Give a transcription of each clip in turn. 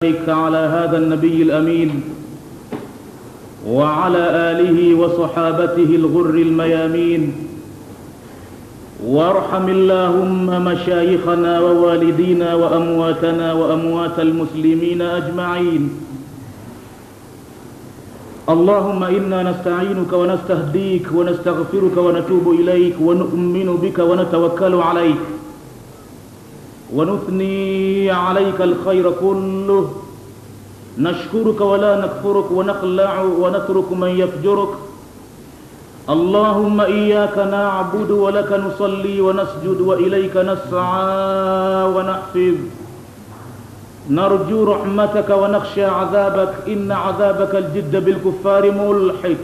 على هذا النبي الأمين وعلى آله وصحابته الغر الميامين، وارحم اللهم مشايخنا ووالدينا وأمواتنا وأموات المسلمين أجمعين. اللهم إنا نستعينك ونستهديك ونستغفرك ونتوب إليك ونؤمن بك ونتوكل عليك ونثني عليك الخير كله، نشكرك ولا نكفرك ونخلع ونترك من يفجرك. اللهم إياك نعبد ولك نصلي ونسجد وإليك نسعى ونحفظ، نرجو رحمتك ونخشى عذابك، إن عذابك الجد بالكفار ملحق.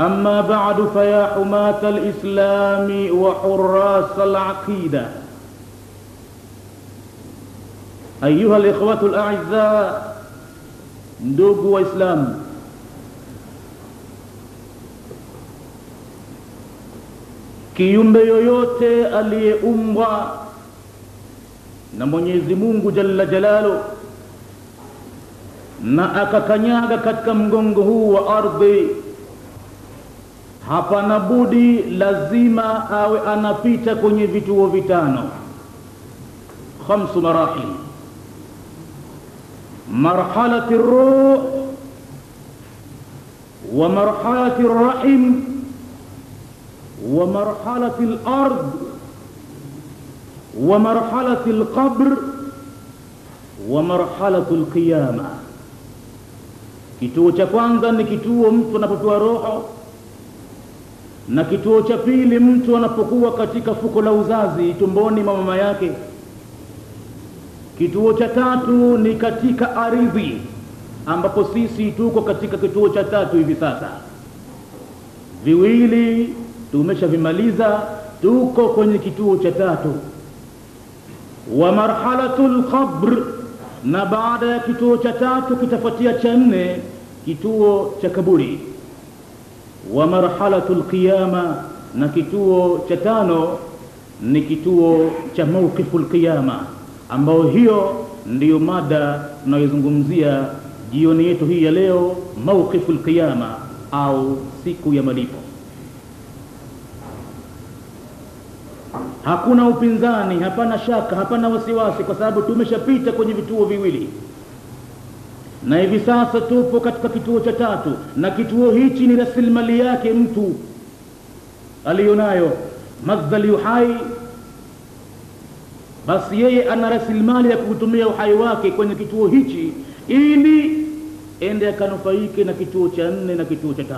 أما بعد، فيا حماة الإسلام وحراس العقيدة، أيها الإخوة الأعزاء، ndugu Waislamu, kiumbe yoyote aliyeumbwa na Mwenyezi Mungu Jalla Jalalu na akakanyaga katika mgongo huu wa ardhi, hapana budi lazima awe anapita kwenye vituo vitano, 5 marahil: مرحلة الروح ومرحلة الرحم ومرحلة الأرض ومرحلة القبر ومرحلة القيامة. Kituo cha kwanza ni kituo mtu anapotoa roho, na kituo cha pili mtu anapokuwa katika fuko la uzazi tumboni mwa mama yake. Kituo cha tatu ni katika ardhi, ambapo sisi tuko katika kituo cha tatu hivi sasa. Viwili tumeshavimaliza, tuko kwenye kituo cha tatu. Wa marhalatul qabr, na baada ya kituo cha tatu kitafuatia cha 4, kituo cha kaburi. Wa marhalatul qiyama, na kituo cha 5 ni kituo cha mawqiful qiyama, ambao hiyo ndiyo mada tunayozungumzia jioni yetu hii ya leo, mawqiful qiyama au siku ya malipo. Hakuna upinzani, hapana shaka, hapana wasiwasi, kwa sababu tumeshapita kwenye vituo viwili na hivi sasa tupo katika kituo cha tatu, na kituo hichi ni rasilimali yake mtu alionayo, madhali uhai. Basi yeye ana rasilimali ya kutumia uhai wake kwenye kituo hichi ili ende akanufaike na kituo cha 4 na kituo cha 5.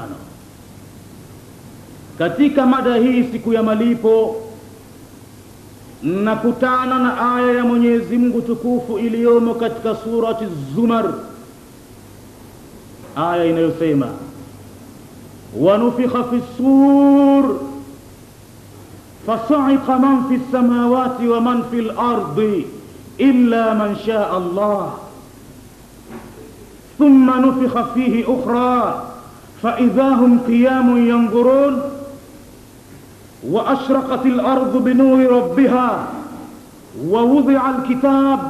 Katika mada hii siku ya malipo, nakutana na aya ya Mwenyezi Mungu tukufu iliyomo katika surati Zumar, aya inayosema wanufikha fi sur فصعق من في السماوات ومن في الأرض إلا من شاء الله ثم نفخ فيه أخرى فإذا هم قيام ينظرون وأشرقت الأرض بنور ربها ووضع الكتاب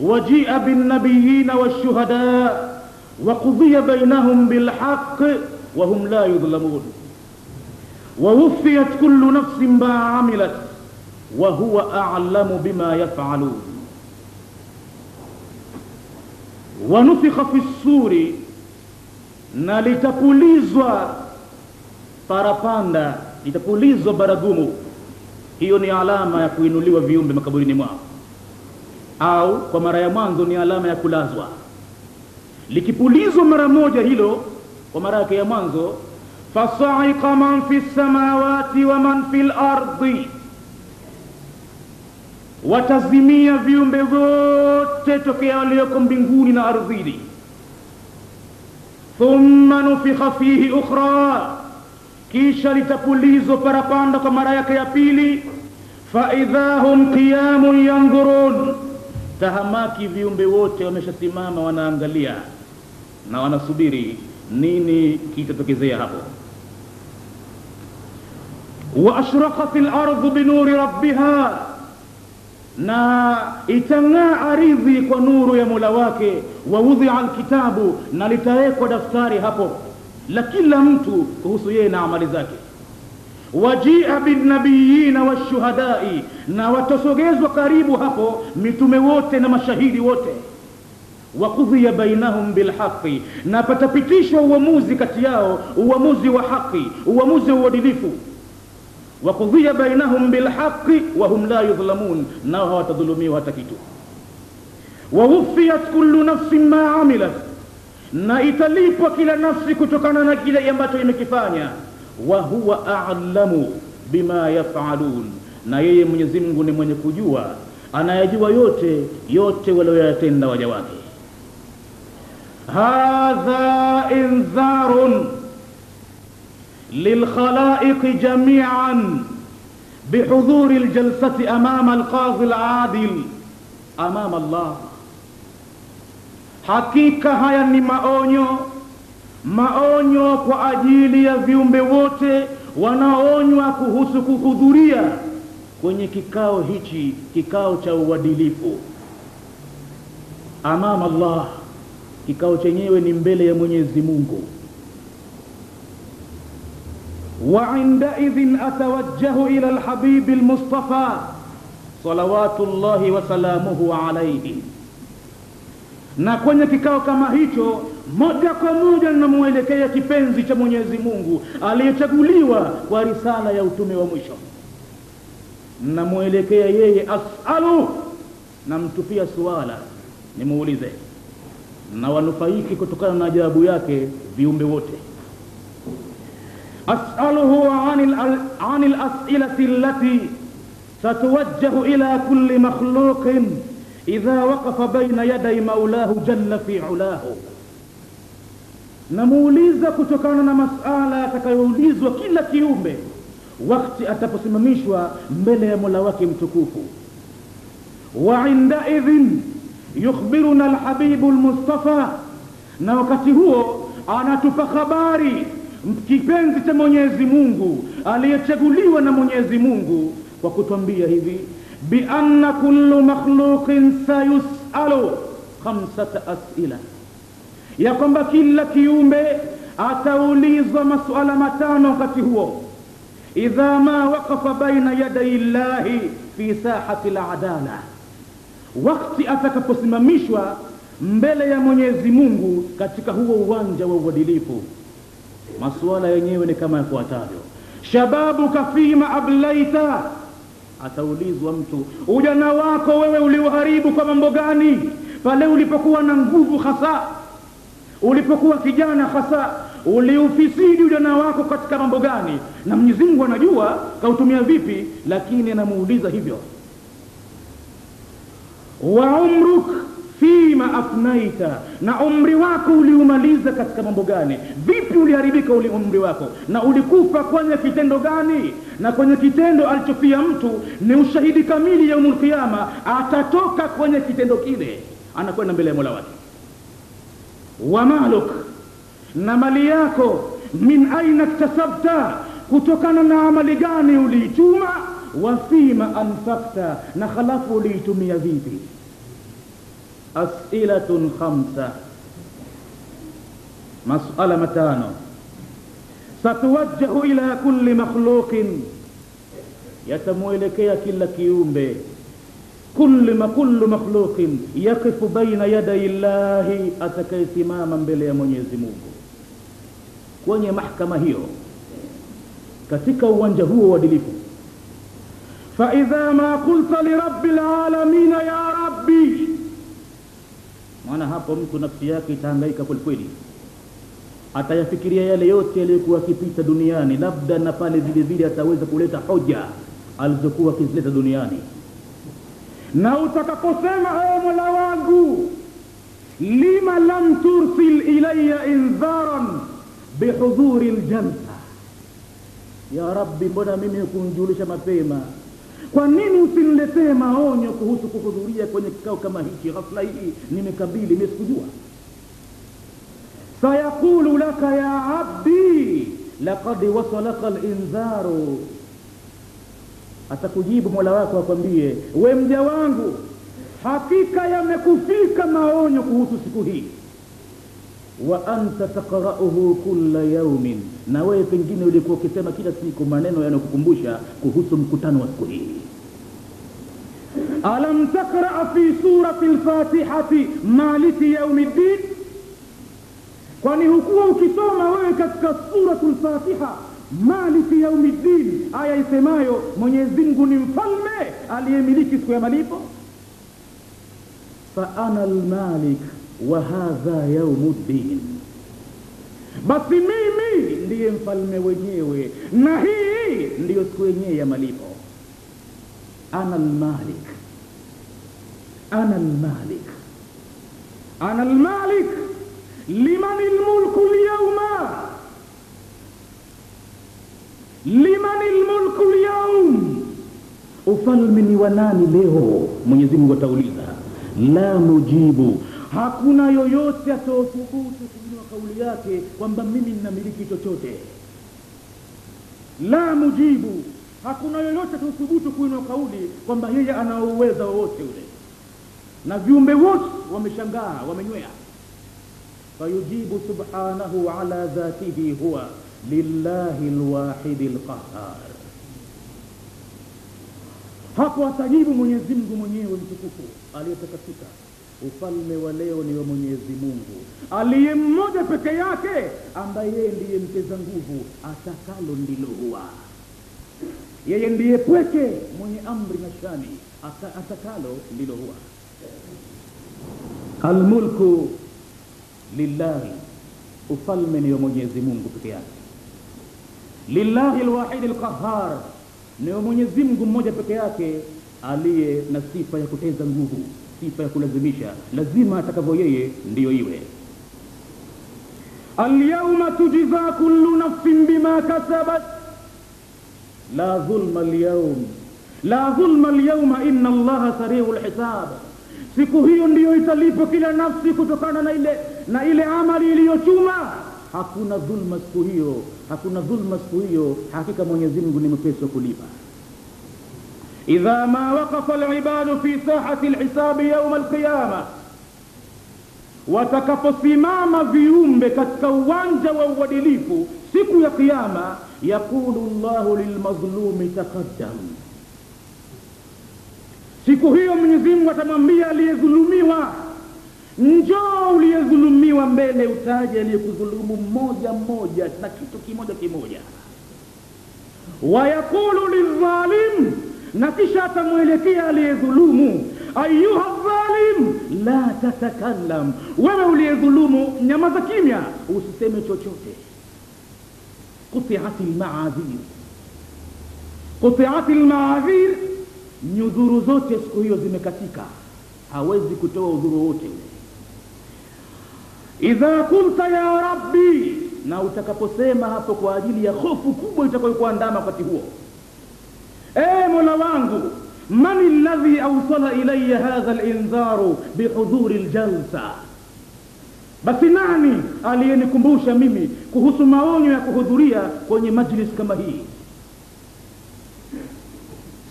وجيء بالنبيين والشهداء وقضي بينهم بالحق وهم لا يظلمون ووفيت كل نفس ما عملت وهو أعلم بما يفعلون. ونفخ في الصور, na litapulizwa parapanda, litapulizwa baragumu. Hiyo ni alama ya kuinuliwa viumbe makaburini mwao, au kwa mara ya mwanzo ni alama ya kulazwa. Likipulizwa mara moja hilo kwa mara yake ya mwanzo, فصعق من في السماوات ومن في الأرض, watazimia viumbe wote tokea walioko mbinguni na ardhini. Thumma nufikha fihi ukhra, kisha litapulizwa parapanda kwa mara yake ya pili. Fa idha hum qiyamun yanzurun, tahamaki viumbe wote wameshasimama wanaangalia na wanasubiri nini kitatokezea hapo. وأشرقت الأرض بنور ربها, na itang'aa ardhi kwa nuru ya Mola wake. Wa wudhi'a alkitabu, na litawekwa daftari hapo la kila mtu kuhusu yeye na amali zake. Wajia bin nabiyina washuhadai, na watosogezwa karibu hapo mitume wote na mashahidi wote. Wakudhiya bainahum bilhaqi, na patapitishwa uamuzi kati yao, uamuzi wa haki, uamuzi wa uadilifu. Wakudhiya bainahum bilhaqi wa hum la yudhlamun, nao hawatadhulumiwa hata kitu. Wawufiyat kullu nafsin ma amilat, na italipwa kila nafsi kutokana na kile ambacho imekifanya. Wa huwa a'lamu bima yaf'alun, na yeye Mwenyezi Mungu ni mwenye kujua, anayajua yote walioyatenda waja wake. Hadha inzarun lilkhalaiqi jami'an bihudhuri aljalsati amama alqadhi aladil amama Allah. Hakika haya ni maonyo kwa ajili ya viumbe wote wanaonywa kuhusu kuhudhuria kwenye kikao hichi, kikao cha uadilifu amama Allah. Kikao chenyewe ni mbele ya Mwenyezi Mungu. Wa inda idhin atawajjahu ila alhabib almustafa salawatullahi wa salamuhu alayhi, na kwenye kikao kama hicho moja kwa moja namuelekea kipenzi cha Mwenyezi Mungu aliyechaguliwa kwa risala ya utume wa mwisho. Namuelekea yeye, as'alu, namtupia suala, nimuulize, na wanufaiki kutokana na ajabu yake viumbe wote. As'aluhu anil as'ilati allati satawajjahu ila kulli makhluqin idha waqafa baina yaday maulahu jalla fi ulahu. Namuuliza kutokana na masala atakayoulizwa kila kiumbe wakati ataposimamishwa mbele ya Mola wake mtukufu. Wa inda idhin yukhbiruna alhabibu almustafa, na wakati huo anatupa habari kipenzi cha Mwenyezi Mungu aliyechaguliwa na Mwenyezi Mungu kwa kutuambia hivi: bi anna kullu makhluqin sayus'alu khamsata as'ila, ya kwamba kila kiumbe ataulizwa masuala matano wakati huo. Idha ma waqafa baina yaday Allahi fi sahati al-adala, wakati atakaposimamishwa mbele ya Mwenyezi Mungu katika huo uwanja wa uadilifu. Masuala yenyewe ni kama yafuatavyo: shababuka fima ablaita, ataulizwa mtu, ujana wako wewe uliuharibu kwa mambo gani? Pale ulipokuwa na nguvu hasa, ulipokuwa kijana hasa, uliufisidi ujana wako katika mambo gani? Na Mwenyezi Mungu anajua kautumia vipi, lakini anamuuliza hivyo. Wa umruk fima afnaita, na umri wako uliumaliza katika mambo gani? Vipi uliharibika umri wako, na ulikufa kwenye kitendo gani? Na kwenye kitendo alichofia mtu ni ushahidi kamili ya yaumul qiyama, atatoka kwenye kitendo kile, anakwenda mbele ya Mola wake. Wa maluk, na mali yako, min aina iktasabta, kutokana na amali gani uliichuma? Wa fima anfakta, na khalafu uliitumia vipi? As'ilatun khamsa, mas'ala matano. Satuwajjahu ila kulli makhluqin, yatamuelekea kila kiumbe. Kullu makhluqin yaqifu baina yaday Allahi, atakayesimama mbele ya Mwenyezi Mungu kwenye mahakama hiyo, katika uwanja huo wa uadilifu. Fa idha ma qulta li rabbil alamin ya rabbi, maana hapo mtu nafsi yake itahangaika kweli, atayafikiria yale yote yaliyokuwa akipita duniani, labda na pale vile vile ataweza kuleta hoja alizokuwa akizileta duniani. Na utakaposema, ewe Mola wangu, lima lam tursil ilayya inzaran bihudhuri aljalsa, ya Rabbi, mbona mimi hukunjulisha mapema? Kwa nini usiniletee maonyo kuhusu kuhudhuria kwenye kikao kama hiki? Ghafla hii nimekabili, nisikujua. Sayaqulu laka ya abdi laqad wasalaka al-inzaru, atakujibu Mola wako akwambie, we mja wangu, hakika yamekufika maonyo kuhusu siku hii, wa anta taqra'uhu kulla yawmin, na wewe pengine ulikuwa ukisema kila siku maneno yanayokukumbusha kuhusu mkutano wa siku hii. Alam taqra' fi surati al-Fatihati maliki yawmiddin, kwani hukuwa ukisoma wewe katika suratul Fatiha maliki yawmiddin, aya isemayo Mwenyezi Mungu ni mfalme aliyemiliki siku ya malipo? Fa ana al-malik wa hadha yawmuddin, basi mimi ndiye mfalme wenyewe na hii ndiyo siku yenyewe ya malipo. Ana al-malik, ana al-malik, ana al-malik, liman al-mulku al-yawma, liman al-mulku al-yawm, ufalme ni wa nani leo? Mwenyezi Mungu atauliza. La mujibu, hakuna yoyote atothubutu kuinua kauli yake kwamba mimi ninamiliki chochote. La mujibu, hakuna yoyote atothubutu kuinua kauli kwamba yeye ana uwezo wote ule, na viumbe wote wameshangaa, wamenywea. Fayujibu subhanahu ala dhatihi huwa lillahi alwahid alqahhar. Hapo atajibu Mwenyezi Mungu mwenyewe mtukufu aliyetakasika, ufalme wa leo ni wa Mwenyezi Mungu aliye mmoja peke yake, ambaye yeye ndiye mteza nguvu, atakalo ndilo huwa. Yeye ndiye pweke mwenye amri na shani, atakalo ndilo huwa. Almulku lillahi, ufalme ni wa Mwenyezi Mungu peke yake. Lillahi alwahid alqahhar, ni wa Mwenyezi Mungu mmoja peke yake aliye na sifa ya kuteza nguvu, sifa ya kulazimisha, lazima atakavyo yeye ndiyo iwe. Al-yawma tujza kullu nafsin bima kasabat la dhulma al-yawm, la dhulma al-yawma inna Allaha sari'ul hisab. Siku hiyo ndiyo italipo kila nafsi kutokana na ile amali iliyochuma. Hakuna dhulma siku hiyo, hakuna dhulma siku hiyo, hakika Mwenyezi Mungu ni mwepesi wa kulipa. Idha ma waqafa al-ibadu fi sahati al-hisab yawm al-qiyamah, watakaposimama viumbe katika uwanja wa uadilifu siku ya kiyama, yaqulu Allahu lilmazlumi taqaddam. Siku hiyo Mwenyezi Mungu atamwambia aliyedhulumiwa, njoo uliyedhulumiwa mbele, utaje aliyekudhulumu mmoja mmoja na kitu kimoja kimoja. Wa yaqulu lidhalim, na kisha atamwelekea aliyedhulumu, ayuha dhalim la tatakallam, wewe uliyedhulumu nyamaza kimya, usiseme chochote. Quti'atil ma'adhir, quti'atil ma'adhir, nyudhuru zote siku hiyo zimekatika, hawezi kutoa udhuru wote ule. Idha qulta ya rabbi, na utakaposema hapo kwa ajili ya hofu kubwa itakayokuandama wakati huo, Mola wangu, man alladhi awsala ilayya hadha al-inzaru bihudhuri al-jalsa, basi nani aliyenikumbusha mimi kuhusu maonyo ya kuhudhuria kwenye majlis kama hii?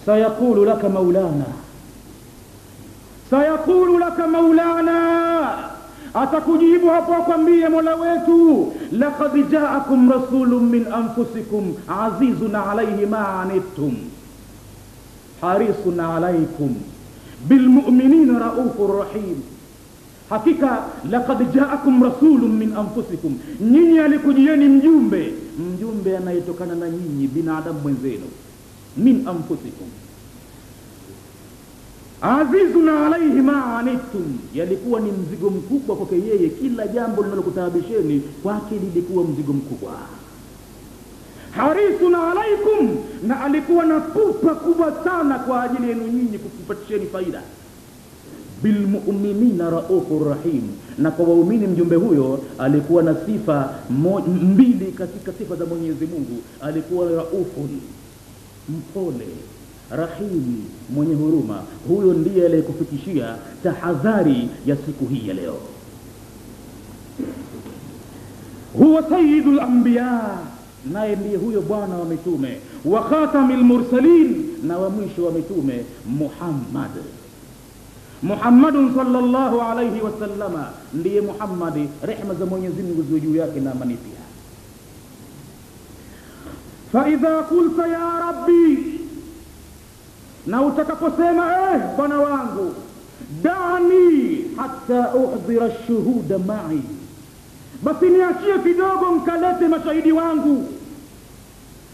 Sayaqulu laka maulana, sayaqulu laka maulana, atakujibu hapo akwambie Mola wetu, laqad ja'akum rasulun min anfusikum azizun alayhi ma anittum harisun alaykum bilmu'minina raufur rahim. Hakika laqad ja'akum rasulun min anfusikum, nyinyi alikujieni mjumbe anayetokana na nyinyi binadamu mwenzenu, min anfusikum, azizun alayhi ma anittum, yalikuwa ni mzigo mkubwa kwake yeye, kila jambo linalokutabisheni kwake lilikuwa mzigo mkubwa. Harisun alaykum, na alikuwa na pupa kubwa sana kwa ajili yenu nyinyi kukupatisheni faida. Bilmu'minina raufur rahim, na kwa waumini mjumbe huyo alikuwa na sifa mbili katika sifa za Mwenyezi Mungu. Alikuwa raufun, mpole, rahim, mwenye huruma. Huyo ndiye aliyekufikishia tahadhari ya siku hii ya leo. huwa sayyidul anbiya, naye ndiye huyo bwana wa mitume, wa khatamil mursalin, na wa mwisho wa mitume, Muhammadun sallallahu alayhi wasallama, ndiye Muhammadi, rehma za Mwenyezi Mungu ziwe juu yake na amani pia. Fa idha qulta ya rabbi, na utakaposema bwana wangu, da'ni hatta uhdhira ash-shuhuda ma'i, basi niachie kidogo mkalete mashahidi wangu,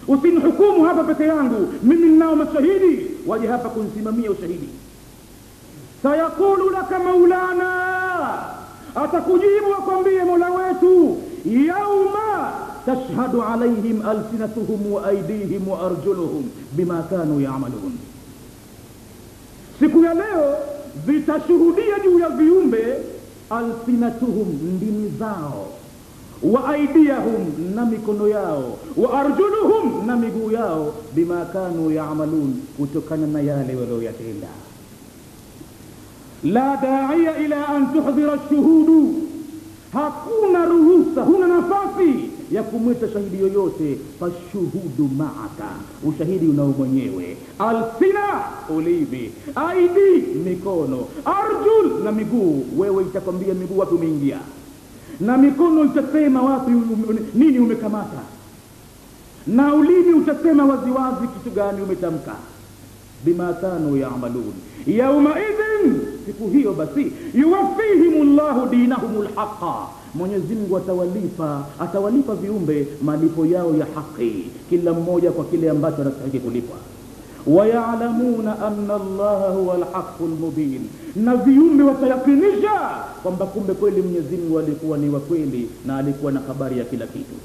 usinihukumu hapa peke yangu, mimi ninao mashahidi waje hapa kunisimamia ushahidi. Sayaqulu laka maulana, atakujibu akwambie mola wetu, yauma tashhadu alayhim alsinatuhum wa aydihim wa arjuluhum bima kanu ya'malun, siku ya leo vitashuhudia juu ya viumbe, alsinatuhum, ndimi zao, wa aydiyahum, na mikono yao, wa arjuluhum, na miguu yao, bima kanu ya'malun, kutokana na yale walioyatenda. La da'iya ila an tuhdhira ash-shuhudu, hakuna ruhusa, huna nafasi ya kumwita shahidi yoyote. Fashuhudu ma'aka, ushahidi unao mwenyewe. Alsina, ulimi, aidi, mikono, arjul, na miguu, wewe itakwambia miguu wapi umeingia, na mikono itasema wapi nini umekamata, na ulimi utasema waziwazi kitu gani umetamka. Bima kanu ya'malun, yauma idhin, siku hiyo basi, yuwaffihimullahu dinahumul haqqa, Mwenyezi Mungu atawalipa viumbe malipo yao ya haki, kila mmoja kwa kile ambacho anastahili kulipwa. Wa ya'lamuna anna Allaha huwal haqqul mubin, na viumbe watayakinisha kwamba kumbe kweli Mwenyezi Mungu alikuwa ni wa kweli na alikuwa na habari ya kila kitu.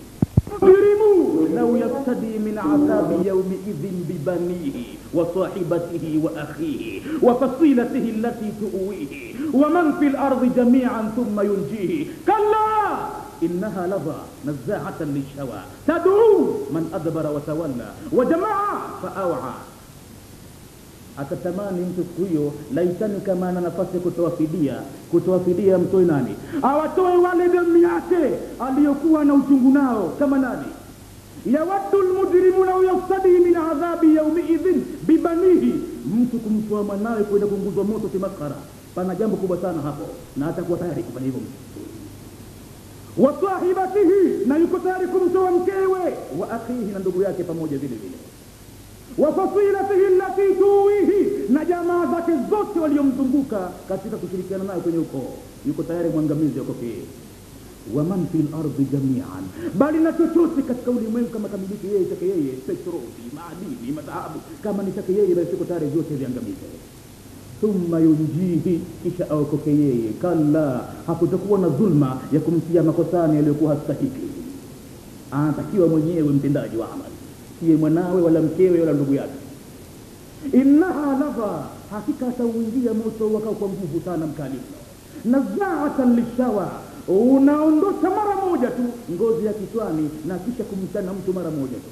لو يفتدي من عذاب يومئذ ببنيه وصاحبته وأخيه وفصيلته التي تؤويه ومن في الأرض جميعا ثم ينجيه كلا إنها لظى نزاعة للشوى تدعو من أدبر وتولى وجمع فأوعى. Akatamani mtu siku hiyo, laitani kama ana nafasi kutowafidia mtoe nani, awatoe wale damu yake aliyokuwa na uchungu nao. Kama nani? yawaddu almujrimu law yaftadi min adhabi yawmiidhin bibanihi, mtu kumtoa mwanawe kwenda kuunguzwa moto kimakara, pana jambo kubwa sana hapo, na atakuwa tayari kufanya hivyo. wa sahibatihi, na yuko tayari kumtoa mkewe, wa akhihi, na ndugu yake pamoja vile vile, wa fasilatihi allati tuwihi, na jamaa zake zote waliomzunguka katika kushirikiana naye kwenye ukoo, yuko tayari mwangamizi akokee. wa man fil ardi jami'an, bali na chochote katika ulimwengu kama kamiliki yeye take yeye, petroli, madini, madhahabu, kama ni take yeye, basi yuko tayari vyote viangamize. Thumma yunjihi, kisha aokoke yeye. Kalla, hakutakuwa na dhulma ya kumtia makosani aliyokuwa hastahiki. Anatakiwa mwenyewe mtendaji wa amali, siye mwanawe wala mkewe wala ndugu yake. Innaha lafa, hakika atauingia moto wakao kwa nguvu sana mkali. Nazaatan lishawa, unaondosha mara moja tu ngozi ya kichwani na kisha kumchana mtu mara moja tu.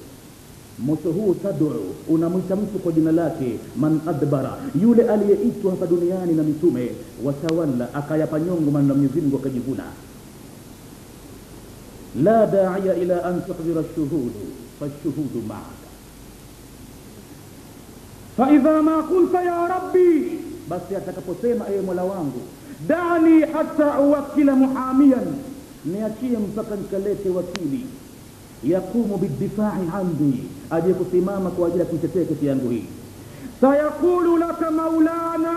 Moto huo tad'u, unamwita mtu kwa jina lake, man adbara, yule aliyeitwa hapa duniani na mitume, watawalla, akayapa nyongo maneno ya Mwenyezi Mungu akajivuna. La da'iya ila an tuhdhira ash-shuhudu fashuhudu ma'aka. Fa idha ma qulta ya rabbi, basi atakaposema ewe Mola wangu, da'ni hatta uwakila muhamiyan, niachie mpaka nikalete wakili, yakumu bidifai andi, aje kusimama kwa ajili ya kuitetea kesi yangu hii. Sayaqulu laka maulana,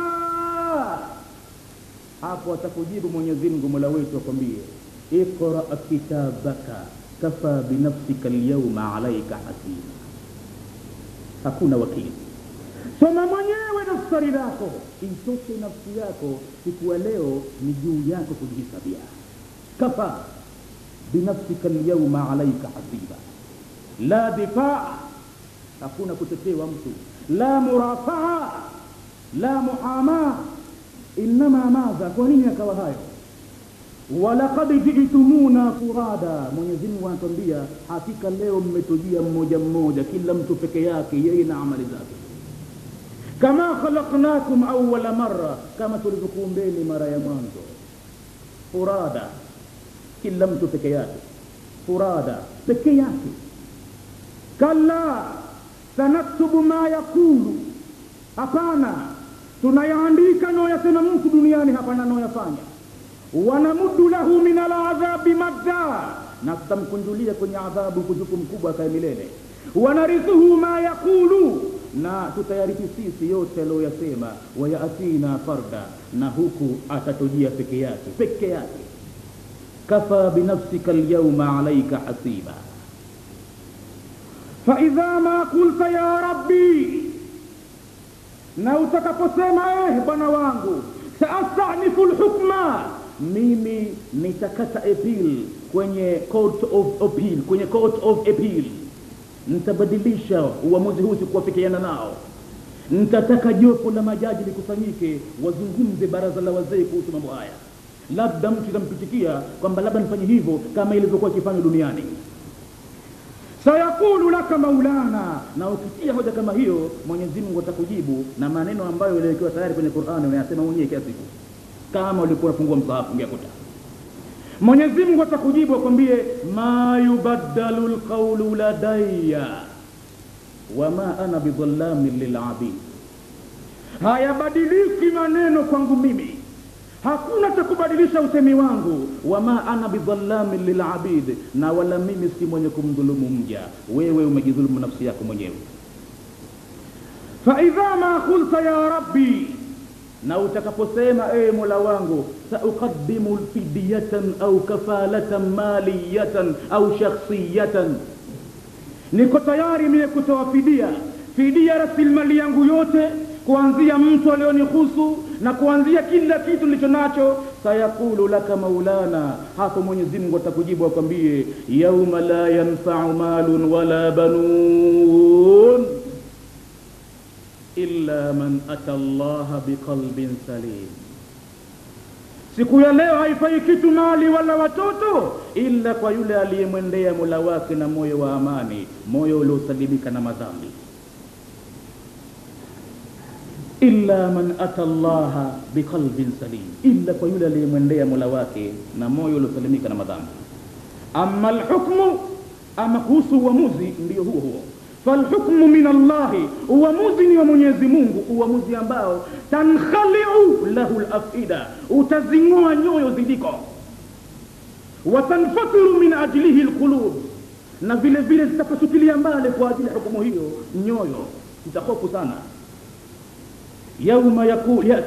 hapo atakujibu Mwenyezi Mungu Mola wetu akwambie, iqra kitabaka kafa binafsika alyawma alayka hasiba. Hakuna wakili, soma mwenyewe daftari lako, itoshe nafsi yako siku ya leo ni juu yako kujihesabia. Kafa binafsika alyawma alayka hasiba. La difaa, hakuna kutetewa mtu, la murafaa, la muhama. Inma madha, kwa nini akawa hayo? walaqad ji'tumuna furada, Mwenyezi Mungu anatuambia hakika leo mmetujia mmoja mmoja, kila mtu peke yake, yeye na amali zake. Kama khalaqnakum awwala marra, kama tulivyokuumbeni mara ya mwanzo. Furada, kila mtu peke yake, furada peke yake. kalla sanaktubu ma yakulu, hapana, tunayaandika noyasema mtu duniani, hapana noyafanya. Wanamuddu lahu min aladhabi madda, na tutamkunjulia kwenye adhabu kujuku mkubwa kwa milele. Wanarithuhu ma yakulu, na tutayarithi sisi yote aliyoyasema. Wayatina farda, na huku atatujia peke yake. Kafa binafsika alyawma alayka hasiba. Fa idha ma qulta ya rabbi, na utakaposema bwana wangu, saastanifu alhukma, mimi nitakata appeal kwenye court of appeal, nitabadilisha uamuzi huu sikuwafikiana nao. Nitataka jopo la majaji likusanyike, wazungumze baraza la wazee kuhusu mambo haya. Labda mtu tampitikia kwamba labda nifanye hivyo kama ilivyokuwa kifanywa duniani. Sayaqulu laka maulana, na ukitia hoja kama hiyo Mwenyezi Mungu atakujibu na maneno ambayo yaliyokuwa tayari kwenye Qur'ani unayasema mwenyewe kila siku. Kama ulikuwa unafungua msahafu ungekuta Mwenyezi Mungu atakujibu akwambie, ma yubaddalu alqawlu ladayya wama ana bidhallamin lil'abid, hayabadiliki maneno kwangu mimi, hakuna cha kubadilisha usemi wangu. Wama ana bidhallamin lil'abid, na wala mimi si mwenye kumdhulumu mja. Wewe umejidhulumu nafsi yako mwenyewe. Fa idha ma qulta ya rabbi, na utakaposema Mola wangu, sauqaddimu fidyatan au kafalatan maliyatan au shakhsiyatan, niko tayari mimi kutoa fidia rasilimali yangu yote, kuanzia mtu alionihusu na kuanzia kila kitu nilicho nacho. Sayaqulu laka maulana, hapo Mwenyezi Mungu atakujibu akwambie, yauma la yanfa'u malun wala banun illa man ata Allaha biqalbin salim. Siku ya leo haifai kitu mali wala watoto illa kwa yule aliyemwendea Mola wake na moyo wa amani, moyo uliosalimika na madhambi. Illa man ata Allaha biqalbin salim, illa kwa yule aliyemwendea Mola wake na moyo uliosalimika na madhambi. Amma alhukmu, ama kuhusu uamuzi ndio huo. Falhukmu min Allahi, uamuzi ni wa Mwenyezi Mungu, uamuzi ambao tankhali'u lahu al-afida, utazingua nyoyo zidiko. Wa tanfatiru min ajlihi al-qulub, na vile vile zitapasukilia mbali kwa ajili ya hukumu hiyo nyoyo zitahofu sana.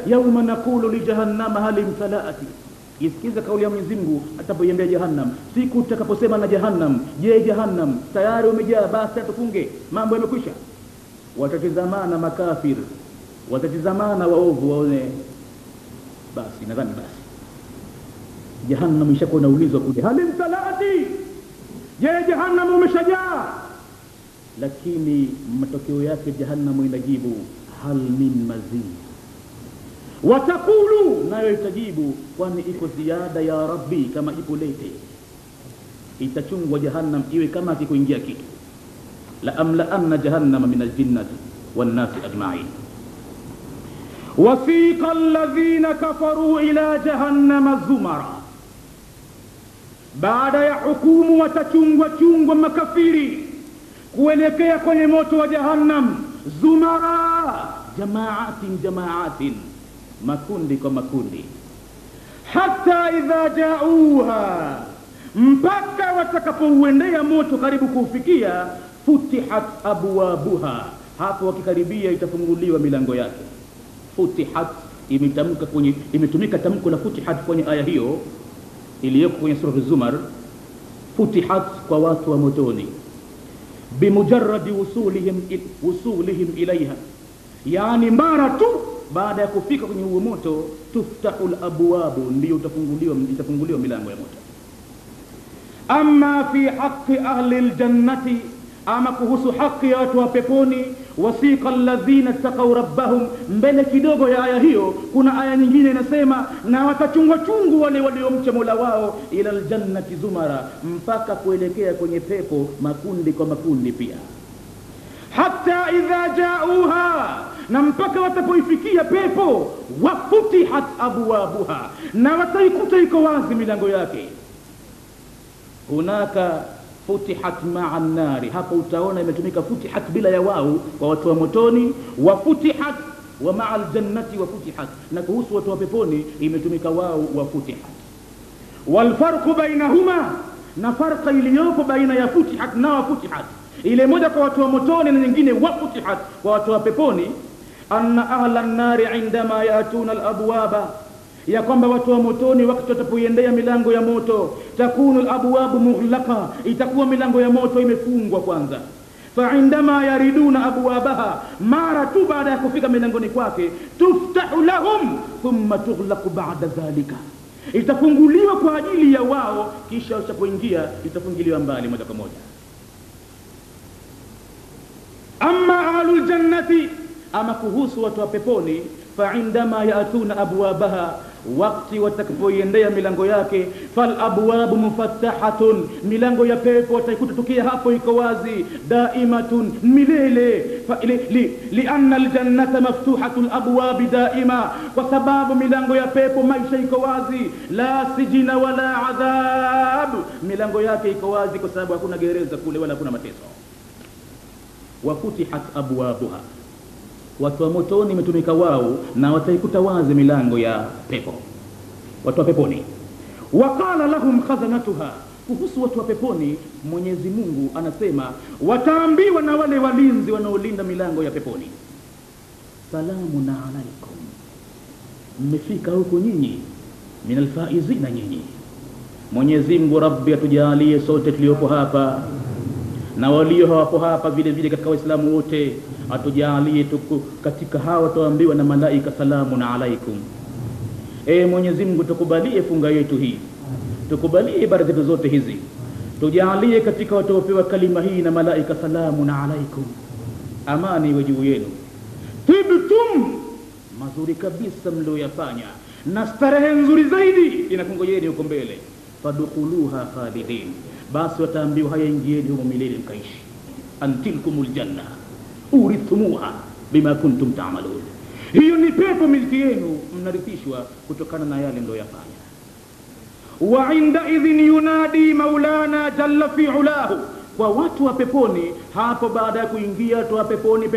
Yauma naqulu li jahannama hal imtala'ati, isikiza kauli ya Mwenyezi Mungu atapoiambia Jahannam, siku tutakaposema na Jahannam, je, Jahannam tayari umejaa, basi tufunge, mambo yamekwisha. Watatizamana makafir, watatizamana waovu, waone basi nadhani basi Jahannam ishakuwa inaulizwa kule, hal imtala'ati, je, Jahannam umeshajaa? Lakini matokeo yake Jahannam inajibu, hal min mazid. Watakulu, nayo itajibu, kwani iko ziada ya Rabbi, kama ipo lete. Itachungwa Jahannam iwe kama akikuingia kitu. La amla anna jahannama min aljinnati wan nasi ajma'in. Wasiqa alladhina kafaru ila jahannama zumara, baada ya hukumu watachungwa makafiri kuelekea kwenye moto wa Jahannam. Zumara, jamaatin, makundi kwa makundi. Hatta idha jauha, mpaka watakapouendea moto karibu kufikia, futihat abwabuha, hapo wakikaribia itafunguliwa milango yake. Futihat imetumika tamko la futihat kwenye aya hiyo iliyoko kwenye sura Az-Zumar. Futihat kwa watu wa motoni bimujarradi wusulihim ilaiha, yani mara tu baada ya kufika kwenye huo moto, tuftahul abwabu, ndio itafunguliwa milango ya moto. Amma fi haqqi ahli aljannati, ama kuhusu haki ya watu wa peponi, wasiqa alladhina taqaw rabbahum, mbele kidogo ya aya hiyo kuna aya nyingine inasema, na watachungwa wale waliomcha Mola wao, ila aljannati zumara, mpaka kuelekea kwenye pepo makundi kwa makundi pia. Hatta idha jauha, na mpaka watapoifikia pepo, wafutihat abwabuha, na wataikuta iko wazi milango yake. Hunaka futihat ma'a an-nari. Hapo utaona imetumika futihat bila ya wao kwa watu wa motoni, wa futihat wa ma'a al-jannati wa futihat, na kuhusu watu wa peponi imetumika wao wa futihat. Wal farqu bainahuma, na farqa iliyopo baina ya futihat na wa futihat, ile moja kwa watu wa motoni na nyingine wa futihat kwa watu wa peponi, anna ahla an-nari indama yatuna al-abwaba, ya kwamba watu wa motoni wakati watapoiendea milango ya moto, takunu al-abwabu mughlaqa, itakuwa milango ya moto imefungwa kwanza. Fa indama yariduna abwabaha, mara tu baada ya kufika milangoni kwake, tuftahu lahum thumma tughlaqu ba'da dhalika, itafunguliwa kwa ajili ya wao, kisha watapoingia itafungiliwa mbali moja kwa moja. Amma ahlul jannati, ama kuhusu watu wa peponi, fa indama yatuna abwabaha, wakati watakapoiendea milango yake, fal abwabu mufattahatun, milango ya pepo wataikuta tukia hapo iko wazi, daimatun, milele, lianna aljannata maftuhatul abwabi daima, kwa sababu milango ya pepo maisha iko wazi, la sijina wala adhab, milango yake iko wazi kwa sababu hakuna gereza kule wala hakuna mateso. Wa futihat abwabuha, watu wa motoni imetumika wao, na wataikuta wazi milango ya pepo, watu wa peponi. Waqala lahum khazanatuha, kuhusu watu wa peponi Mwenyezi Mungu anasema, wataambiwa na wale walinzi wanaolinda milango ya peponi, salamun alaikum, mmefika huko nyinyi, minal faizina, nyinyi. Mwenyezi Mungu Rabbi atujalie sote tuliopo hapa na walio hawapo hapa vile vile katika Waislamu wote, atujalie tuko katika hawa tuambiwa na malaika salamun alaikum. Mwenyezi Mungu tukubalie funga yetu hii, tukubalie ibada zetu zote hizi, tujalie katika watu wapewa kalima hii na malaika salamun alaikum, amani iwe juu yenu, tibtum, mazuri kabisa mlioyafanya, na starehe nzuri zaidi inakungojeeni huko mbele, fadkhuluha khalidin, basi wataambiwa haya ingieni humo milele mkaishi, antilkumul janna urithumuha bima kuntum ta'malun, hiyo ni pepo milki yenu, mnarithishwa kutokana na yale mlioyafanya. Wa inda idhin yunadi maulana jalla fi ulahu, kwa watu wa peponi hapo baada ya kuingia watu wa peponi,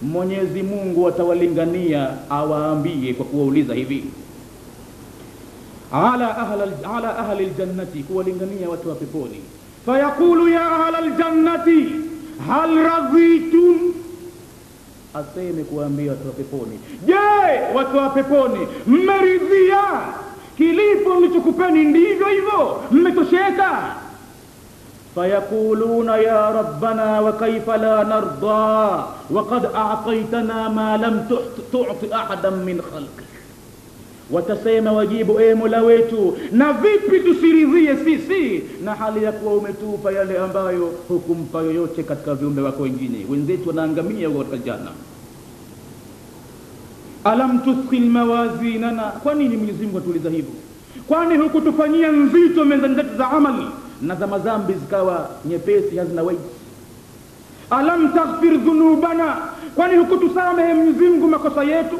Mwenyezi Mungu atawalingania awaambie kwa kuwauliza hivi, ala ahli aljannati, kuwalingania watu wa peponi, fayaqulu ya ahli aljannati hal radhitum, aseme kuambia watu wa peponi, je, watu wa peponi mmeridhia kilipo nilichokupeni? Ndivyo hivyo, mmetosheka? Fayaquluna ya rabbana wa kayfa la narda wa qad a'taytana ma lam tu'ti ahadan min khalqik, watasema wajibu, Mola wetu, na vipi tusiridhie sisi na hali ya kuwa umetupa yale ambayo hukumpa yoyote katika viumbe wako wengine, wenzetu wanaangamia katika janna. Alam tuthqil mawazinana, kwa nini Mwenyezi Mungu atuuliza hivyo? Kwani hukutufanyia nzito mezani zetu za amali na za madhambi zikawa nyepesi, hazina weight? Alam taghfir dhunubana, kwani hukutusamehe Mwenyezi Mungu makosa yetu?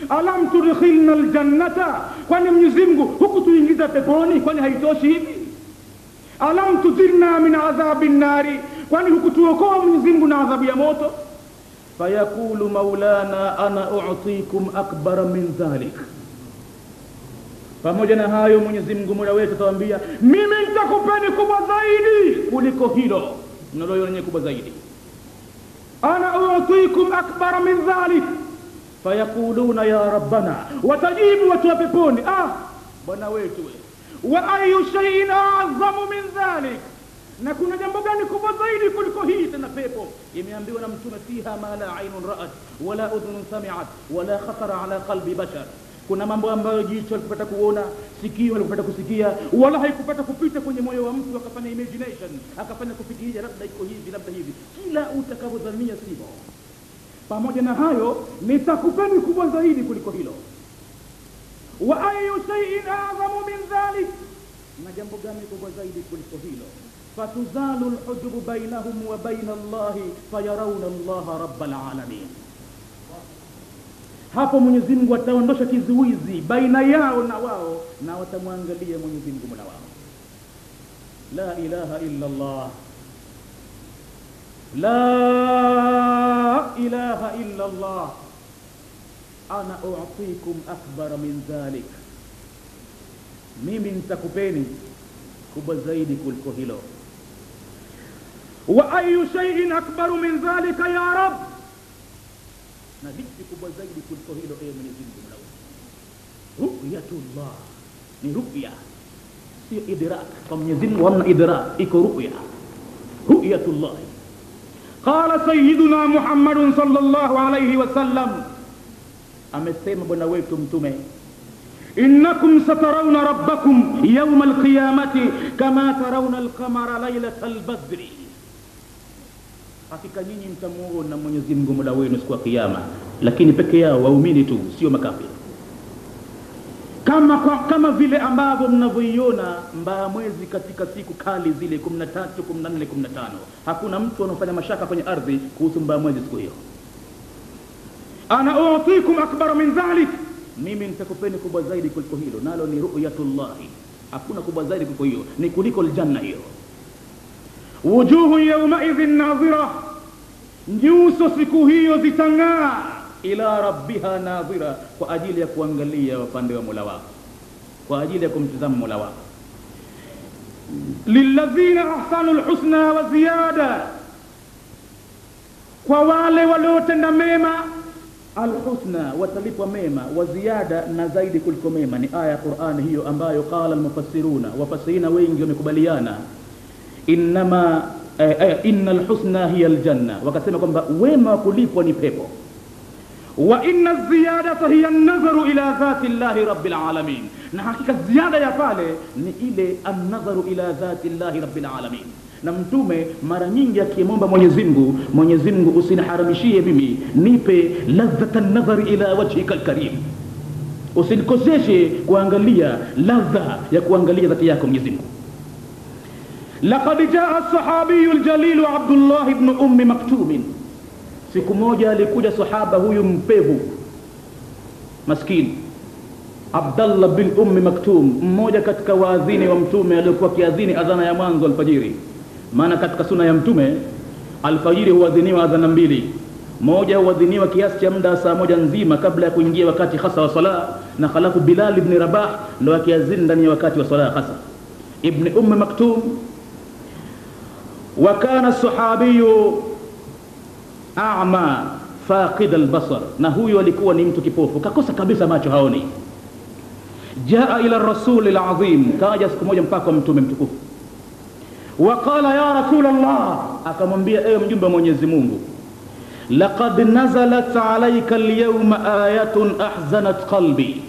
Alam tudkhilna aljannata, kwani Mwenyezi Mungu hukutuingiza peponi? Kwani haitoshi hivi? Alam tujirna min adhabin nari, kwani hukutuokoa Mwenyezi Mungu na adhabu ya moto? Fayaqulu maulana ana u'tikum akbara min dhalik, pamoja na hayo Mwenyezi Mungu Mola wetu atawaambia, mimi nitakupeni kubwa zaidi kuliko hilo mnaloiona kubwa zaidi. Ana u'tikum akbara min dhalik, fayaquluna ya rabbana, watajibu watu wa peponi, bwana wetu, wa ayu shay'in a'zamu min dhalik, na kuna jambo gani kubwa zaidi kuliko hii? Tena pepo imeambiwa na Mtume, fiha ma la aynun ra'at wala udhunun sami'at wala khatara ala qalbi bashar, kuna mambo ambayo jicho halikupata kuona, sikio halikupata kusikia, wala haikupata kupita kwenye moyo wa mtu akafanya imagination, akafanya kufikiria labda iko hivi labda hivi, kila utakavyodhania sivyo. Pamoja na hayo nitakupeni kubwa zaidi kuliko hilo. Wa ayu shay'in a'zamu min dhalik, na jambo gani kubwa zaidi kuliko hilo? Fatuzalu alhujubu bainahum wa baina Allahi fayarawna Allaha rabbal alamin, hapo Mwenyezi Mungu ataondosha kizuizi baina yao na wao, na watamwangalia Mwenyezi Mungu Mola wao. la ilaha illa Allah, la ilaha illa Allah, ana u'tikum akbar min dhalik, mimi nitakupeni kubwa zaidi kuliko hilo. Wa ayu shay'in akbaru min dhalika ya Rabb, na lipi kubwa zaidi kuliko hilo ewe Mwenyezi Mungu Mola wangu? Ru'yatullah, ni ru'ya, sio idrak. Kwa Mwenyezi Mungu hamna idrak, iko ru'ya, ru'yatullah. Qala sayyiduna Muhammadun sallallahu alayhi wasallam, amesema bwana wetu mtume, innakum satarawna rabbakum yawma alqiyamati kama tarawna alqamara laylatal badri, hakika nyinyi mtamuona Mwenyezi Mungu Mola wenu siku ya kiyama, lakini peke yao, waumini tu, sio makafiri. Kama vile ambavyo mnavyoiona mbaa mwezi katika siku kali zile 13, 14, 15. Hakuna mtu anafanya mashaka kwenye ardhi kuhusu mbaa mwezi siku hiyo. Ana u'tikum akbar min dhalik, mimi nitakupeni kubwa zaidi kuliko hilo, nalo ni ru'yatullah. Hakuna kubwa zaidi kuliko hiyo, ni kuliko aljanna hiyo. Wujuhu yawma idhin nadhira, nyuso siku hiyo zitang'aa, ila rabbiha nadhira, kwa ajili ya kuangalia upande wa Mola wako, kwa ajili ya kumtazama Mola wako. Lilladhina ahsanu alhusna wa ziyada, kwa wale waliotenda mema, alhusna, watalipwa mema, wa ziyada, na zaidi kuliko mema. Ni aya ya Qur'an hiyo ambayo qala almufassiruna, wafasirina wengi wamekubaliana, innama innal husna hiya aljanna, wakasema kwamba wema wa kulipwa ni pepo. Wa inna ziyadata hiya an-nazaru ila dhati llahi rabbil alamin, na hakika ziada ya pale ni ile an-nazaru ila dhati llahi rabbil alamin. Na mtume mara nyingi akimwomba Mwenyezi Mungu, Mwenyezi Mungu usiniharamishie mimi, nipe ladhata an-nazari ila wajhika al-karim, usinikoseshe kuangalia ladha ya kuangalia dhati yako Mwenyezi Mungu. Laqad jaa as-sahabiyyu al-jalil Abdullah ibn Maktum, siku moja alikuja sahaba huyu mpevu maskini Abdullah bin Maktum, mmoja katika waadhini wa mtume aliyekuwa kiadhini adhana ya mwanzo alfajiri. Maana katika sunna ya mtume alfajiri huadhiniwa adhana mbili, moja huadhiniwa kiasi cha muda saa moja nzima kabla ya kuingia wakati hasa wa sala, na halafu Bilal ibn Rabah ndo akiadhini ndani ya wakati wa sala hasa. Ibn Maktum wa kana sahabiyyu a'ma faqid al-basar, na huyo alikuwa ni mtu kipofu, kakosa kabisa macho, haoni. Jaa ila rasul al-azim, kaja siku moja mpaka mtume mtukufu. Waqala ya rasul Allah, akamwambia ewe mjumbe wa Mwenyezi Mungu, laqad nazalat alayka al-yawma ayatun ahzanat qalbi,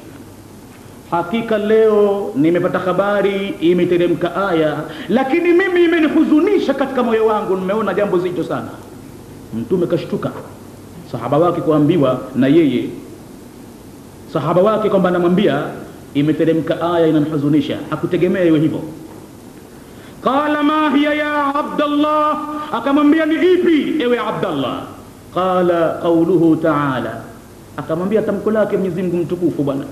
hakika leo nimepata habari imeteremka aya, lakini mimi imenihuzunisha katika moyo wangu, nimeona jambo zito sana. Mtume kashtuka, sahaba wake kuambiwa na yeye sahaba wake kwamba anamwambia imeteremka aya inamhuzunisha, hakutegemea iwe hivyo. Qala ma hiya ya Abdullah, akamwambia ni ipi ewe Abdullah? Qala qawluhu ta'ala, akamwambia tamko lake Mwenyezi Mungu mtukufu. Bwana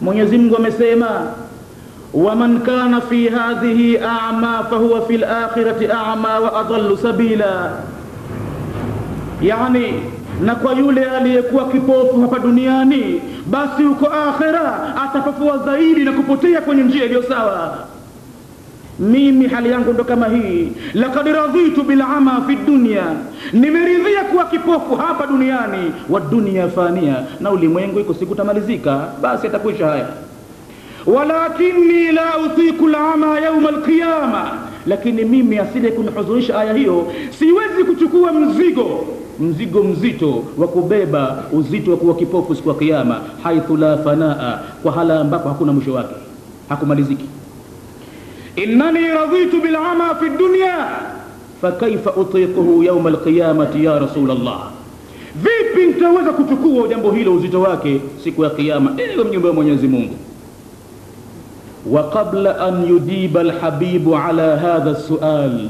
Mwenyezi Mungu amesema, waman kana fi hadhihi a'ma fahuwa fil akhirati a'ma wa adallu sabila, yani na kwa yule aliyekuwa kipofu hapa duniani, basi uko akhira atapofua zaidi na kupotea kwenye njia iliyo sawa. Mimi hali yangu ndo kama hii, laqad raditu bil ama fi dunya, nimeridhia kuwa kipofu hapa duniani, wa dunya fania, na ulimwengu iko siku tamalizika, basi atakwisha haya. Walakinni la utiku al ama yawm al qiyama, lakini mimi asile kunihuzunisha aya hiyo, siwezi kuchukua mzigo mzito wa kubeba uzito wa kuwa kipofu siku ya kiyama, haithu la fanaa, kwa hala ambapo hakuna mwisho wake, hakumaliziki. Innani raditu bil ama fi dunya fakaifa utiquhu yawm al qiyamati ya rasul Allah, vipi nitaweza kuchukua jambo hilo uzito wake siku ya kiyama ewe mjumbe wa Mwenyezi Mungu? Wa qabla an yujiba al habibu ala hadha as-su'al,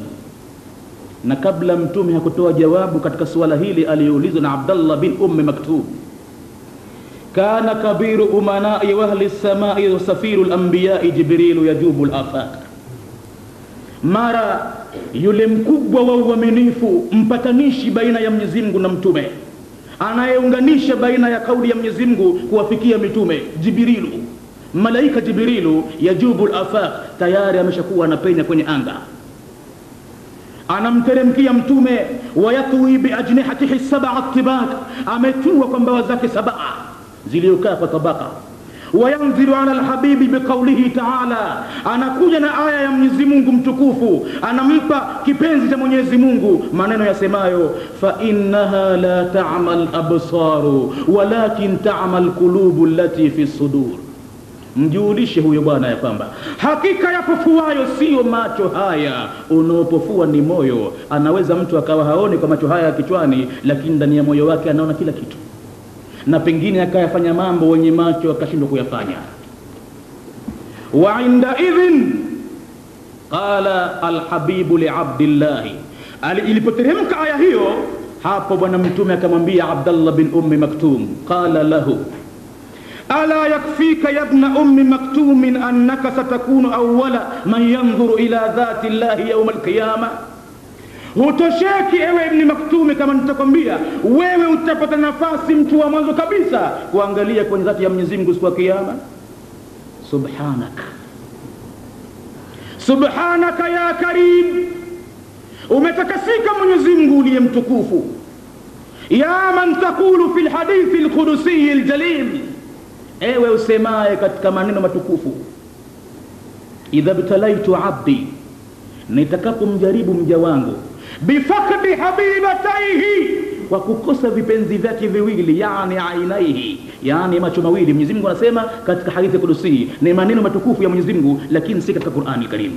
na kabla mtume hakutoa jawabu katika swala hili aliyoulizwa na Abdullah bin Maktum, kana kabiru umana'i wa ahli as-sama'i wa safiru al-anbiya'i Jibril yajubu al-afaq, mara yule mkubwa wa uaminifu, mpatanishi baina ya Mwenyezi Mungu na mtume, anayeunganisha baina ya kauli ya Mwenyezi Mungu kuwafikia mitume, Jibrilu, malaika Jibrilu yajubu al-afaq, tayari ameshakuwa anapenya kwenye anga, anamteremkia mtume, wayatwi biajnihatihi sab'a tibaq, ametua kwa mbawa zake 7 ziliokaa kwa tabaka, wayanzilu ala alhabibi biqaulihi ta'ala, anakuja na aya ya Mwenyezi Mungu mtukufu, anampa kipenzi cha Mwenyezi Mungu maneno yasemayo, fa innaha la ta'mal absaru walakin ta'mal qulubu allati fi sudur. Mjulishe huyo bwana ya kwamba hakika yapofuayo sio macho haya, unaopofua ni moyo. Anaweza mtu akawa haoni kwa macho haya kichwani, lakini ndani ya moyo wake anaona kila kitu, na pengine akayafanya mambo wenye macho akashindwa kuyafanya. Wa inda idhin qala alhabibu liabdillah, ilipoteremka aya hiyo, hapo bwana mtume akamwambia Abdullah bin Ummi Maktum, qala lahu ala yakfika ya ibn Ummi Maktum annaka satakunu awwala man yanzuru ila dhati llahi yawm alqiyama, hutosheki ewe Ibn Maktum kama nitakwambia wewe utapata nafasi mtu wa mwanzo kabisa kuangalia kwenye dhati ya Mwenyezi Mungu siku ya kiyama? Subhanaka, subhanaka ya karim, umetakasika Mwenyezi Mungu uliye mtukufu. Ya man taqulu fil hadithi al-qudusi al-jalil, ewe usemaye katika maneno matukufu, idha btalaitu abdi, nitakapomjaribu mja wangu, bifaqdi habibataihi, kwa kukosa vipenzi vyake viwili, yani ainaihi, yani macho mawili. Mwenyezi Mungu anasema katika hadithi kudusi, ni maneno matukufu ya Mwenyezi Mungu, lakini si katika Qur'ani Karim.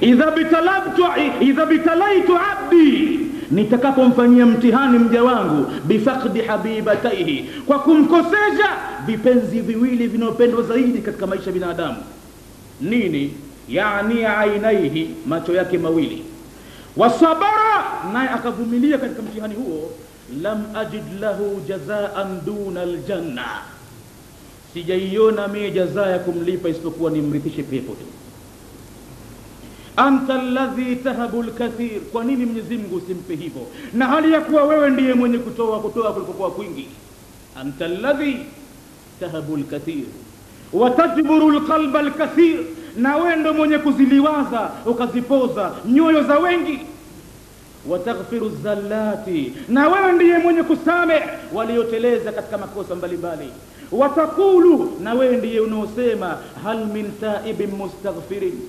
idha bitalaitu abdi, nitakapomfanyia mtihani mja wangu, bifaqdi habibataihi, kwa kumkosesha vipenzi viwili vinopendwa zaidi katika maisha ya binadamu. Nini? Yani ainaihi, macho yake mawili. Wasabara, naye akavumilia katika mtihani huo, lam ajid lahu jazaan duna aljanna, sijaiona mimi jazaa ya kumlipa isipokuwa nimrithishe pepo tu. Anta alladhi tahabu alkathir, kwa nini Mwenyezi Mungu usimpe hivyo na hali ya kuwa wewe ndiye mwenye kutoa kulipokuwa kwingi? Anta alladhi tahabu alkathir wa tajburu alqalba alkathir, na wewe ndo mwenye kuziliwaza ukazipoza nyoyo za wengi. Wataghfiru zallati, na wewe ndiye mwenye kusamehe walioteleza katika makosa mbalimbali. Watakulu, na wewe ndiye unaosema hal min taibin mustaghfirin,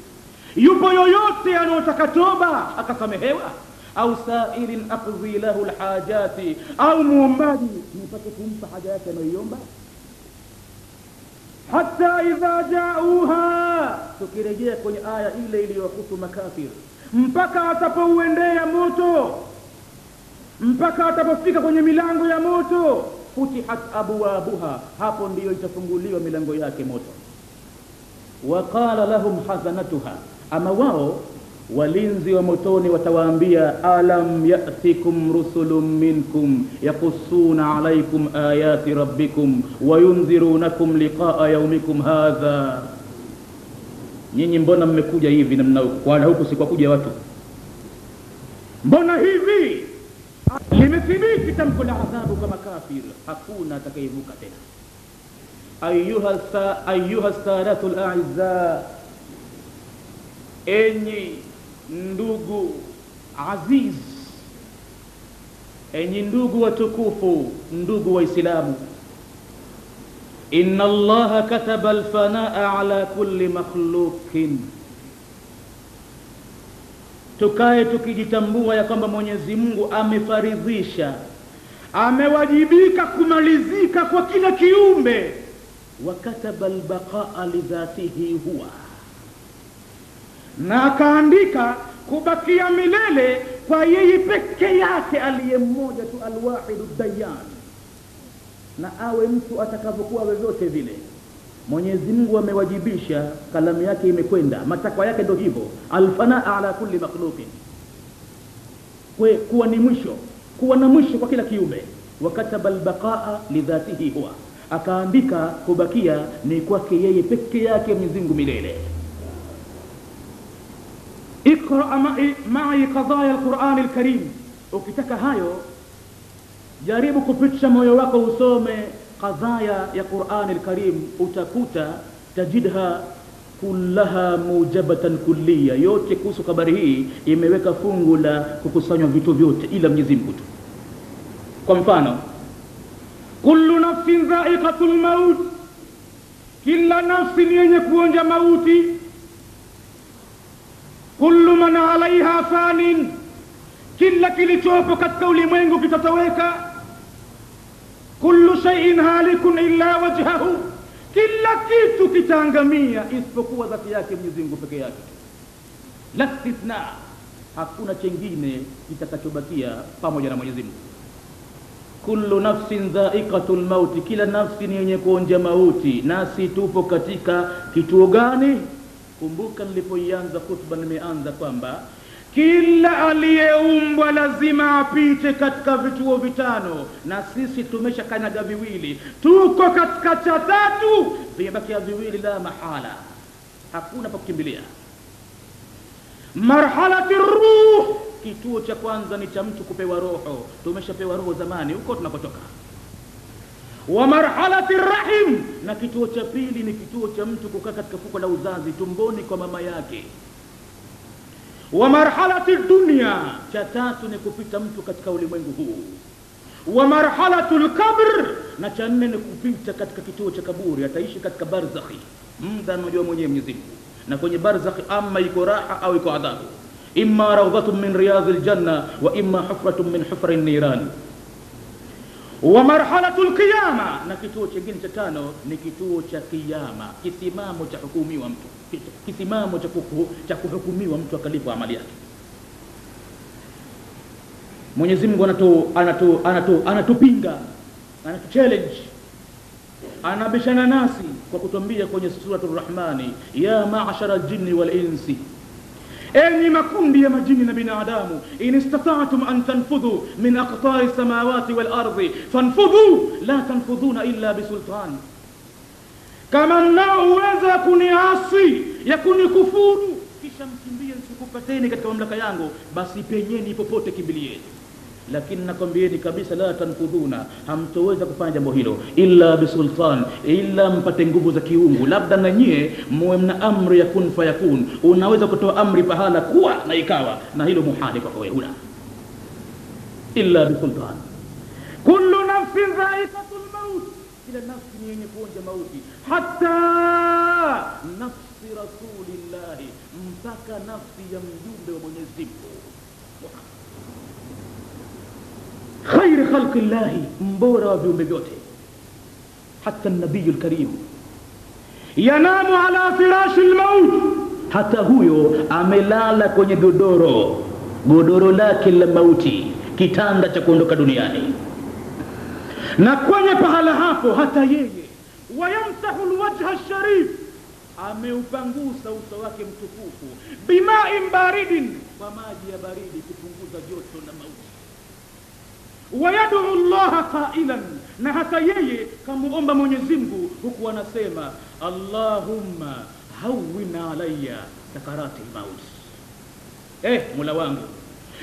yupo yoyote anayotaka toba akasamehewa? Au sailin aqdi lahu alhajati, au muombaji nipate kumpa haja yake anayoiomba. Hatta idha jauha, tukirejea kwenye aya ile iliyohusu makafir, mpaka atapouendea moto, mpaka atapofika kwenye milango ya moto, futihat abwabuha, hapo ndiyo itafunguliwa milango yake moto. Waqala lahum hazanatuha, ama wao walinzi wa motoni watawaambia, alam ya'tikum rusulun minkum yaqussuna alaykum ayati rabbikum wa yunzirunakum liqa'a yawmikum hadha, nyinyi mbona mmekuja hivi na wala huku si kwa kuja watu? Mbona hivi? Limethibiti tamko la adhabu kama kafir, hakuna atakayevuka tena. Ayuha sadatul a'izza, enyi ndugu aziz, enyi ndugu watukufu, ndugu waislamu, inna allaha kataba alfanaa ala kulli makhluqin, tukae tukijitambua ya kwamba Mwenyezi Mungu amefaridhisha, amewajibika kumalizika kwa kila kiumbe. Wa kataba albaqaa lidhatihi huwa, na akaandika kubakia milele kwa yeye peke yake aliye mmoja tu, alwahidu dayyan, na awe mtu atakavyokuwa vyovyote vile. Mwenyezi Mungu amewajibisha, kalamu yake imekwenda, matakwa yake ndio hivyo, alfanaa ala kulli makhluqin, kuwa ni mwisho, kuwa na mwisho kwa kila kiumbe. Wakataba albaqaa lidhatihi huwa, akaandika kubakia ni kwake yeye peke yake Mwenyezi Mungu milele. Iqra ma'i qadaya al-Qur'an al-Karim. Ukitaka hayo, jaribu kupitisha moyo wako usome qadaya ya Qur'an al-Karim, utakuta tajidha kullaha mujabatan kulliya. Yote kuhusu habari hii imeweka fungu la kukusanywa vitu vyote ila Mwenyezi Mungu tu. Kwa mfano, kullu nafsin dha'iqatul maut, kila nafsi ni yenye kuonja mauti. Kullu man 'alayha fanin, kila kilichopo katika ulimwengu kitatoweka. Kullu shay'in halikun illa wajhahu, kila kitu kitaangamia isipokuwa dhati yake Mwenyezi Mungu peke yake. La istithna, hakuna chengine kitakachobakia pamoja na Mwenyezi Mungu. Kullu nafsin dha'iqatul mauti, kila nafsi ni yenye kuonja mauti. Nasi tupo katika kituo gani? Kumbuka nilipoianza khutba nimeanza kwamba kila aliyeumbwa lazima apite katika vituo vitano, na sisi tumeshakanyaga viwili, tuko katika cha tatu, vimebakia viwili la mahala, hakuna pa kukimbilia. Marhalati ruh, kituo cha kwanza ni cha mtu kupewa roho, tumeshapewa roho zamani huko tunakotoka. Wa marhalati rahim, na kituo cha pili ni kituo cha mtu kukaa katika fuko la uzazi tumboni kwa mama yake. Wa marhalati dunya, cha tatu ni kupita mtu katika ulimwengu huu. Wa marhalatul qabr, na cha nne ni kupita katika kituo cha kaburi, ataishi katika barzakhi, muda anajua mwenyewe Mwenyezi Mungu. Na kwenye barzakhi ama iko raha au iko adhabu, imma rawdatun min riyadil janna wa imma hufratun min hufrin niran. Wa marhalatul qiyama, na kituo kingine cha tano ni kituo cha kiyama, kisimamo cha hukumiwa mtu, kisimamo cha kuhukumiwa mtu akalipwa amali yake. Mwenyezi Mungu anatupinga, anatuchallenge, anabishana nasi kwa kutuambia kwenye suratul Rahmani, ya ma'ashara al-jinni wal insi, enyi makundi ya majini na binadamu, in istata'tum an tanfudhu min aqtari samawati wal ardi fanfudhu la tanfudhuna illa bisultan. Kama mnao uwezo wa kuniasi, ya kunikufuru, kisha mkimbie nisikupateni katika mamlaka yangu, basi penyeni popote kimbilieni. Lakini nakwambieni kabisa, la tanfudhuna, hamtoweza kufanya jambo hilo illa bisultan, illa mpate nguvu za kiungu. Labda na nyie muwe mna amri ya kun fayakun, unaweza kutoa amri pahala kuwa na ikawa, na hilo muhali kwa wewe huna. Illa bisultan. Kullu nafsin dha'iqatul maut, kila nafsi ni yenye kuonja mauti. Hatta nafsi rasulillahi, mpaka nafsi ya mjumbe wa Mwenyezi Mungu khair khalqillahi, mbora wa viumbe vyote. Hatta an-nabiyul karim yanamu ala firashil maut, hata huyo amelala kwenye godoro lake la mauti, kitanda cha kuondoka duniani. Na kwenye pahala hapo hata yeye, wayamsahu alwajha alsharif, ameupangusa uso wake mtukufu, bima'in baridin, kwa maji ya baridi kupunguza joto na mauti. Wayad'u Allah qailan, na hata yeye kamuomba Mwenyezi Mungu huku anasema, Allahumma hawwin alayya sakarati maut, Mola wangu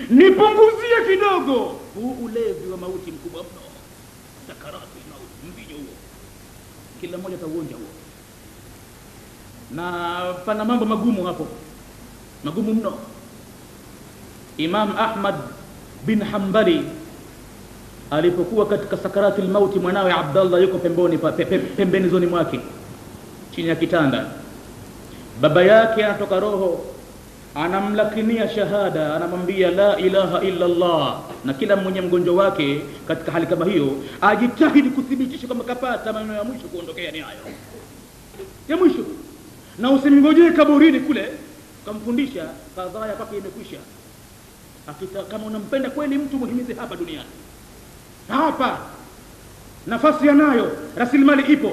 nipunguzie kidogo huu ulevi wa mauti mkubwa mno. Sakarati maut, mbinyo huo, kila mmoja atauonja huo. Na pana mambo magumu hapo, magumu mno. Imam Ahmad bin Hanbali alipokuwa katika sakaratil mauti, mwanawe Abdullah yuko pembeni zoni mwake chini ya kitanda. Baba yake anatoka roho, anamlakinia shahada, anamwambia la ilaha illa Allah. Na kila mwenye mgonjwa wake katika hali kama hiyo ajitahidi kuthibitisha kama kapata maneno ya mwisho kuondokea ni hayo ya mwisho, na usimngojee kaburini kule kumfundisha kadhaa kwake imekwisha. Kama unampenda kweli mtu, muhimize hapa duniani, hapa nafasi yanayo, rasilimali ipo.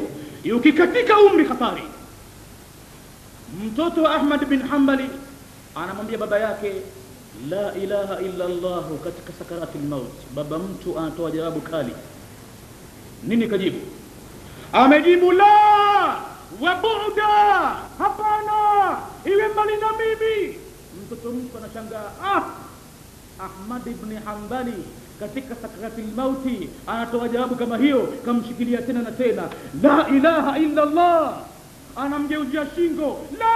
Ukikatika umri hatari. Mtoto wa Ahmad bin Hanbali anamwambia baba yake la ilaha illa Allah katika sakaratil maut. Baba mtu anatoa jawabu kali. Nini kajibu? Amejibu la wa bu'da, hapana, iwe mbali na mimi. Mtoto mwisho mtu anashangaa, Ahmad ibn Hanbali katika sakaratil mauti anatoa jawabu kama hiyo, kamshikilia tena na tena, la ilaha illa Allah, anamgeuzia shingo, la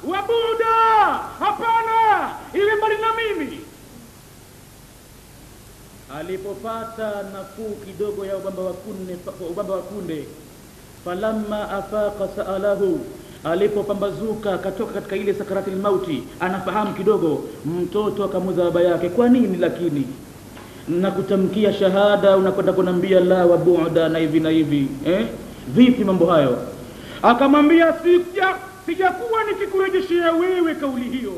wabuda, hapana, iwe mbali na mimi. Alipopata nafuu kidogo ya ubamba wa kunde, falamma afaqa saalahu, alipopambazuka katoka katika ile sakaratil mauti, anafahamu kidogo, mtoto akamuza baba yake, kwa nini lakini na kutamkia shahada unakwenda kunambia la wa bu'da na hivi na hivi, vipi mambo hayo? Akamwambia, sijakuwa nikikurejeshea wewe kauli hiyo.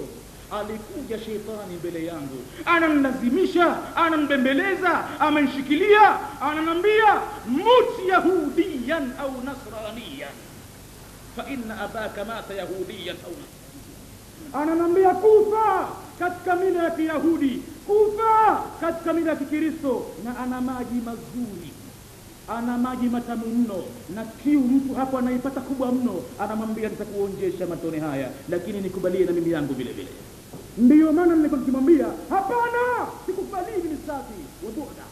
Alikuja shetani mbele yangu, anamlazimisha, anambembeleza, amenishikilia, ananambia mut yahudiyan au nasraniyan fa inna abaka mata yahudiyan au nasraniyan. Ananambia kufa katika mila ya Kiyahudi, kufa katika mila ya Kikristo, na ana maji mazuri, ana maji matamu mno, na kiu mtu hapo anaipata kubwa mno. Anamwambia, nitakuonjesha matone haya, lakini nikubalie na mimi yangu vile vile. Ndiyo maana nilikuwa nikimwambia, hapana, sikubali ni safi wabuda,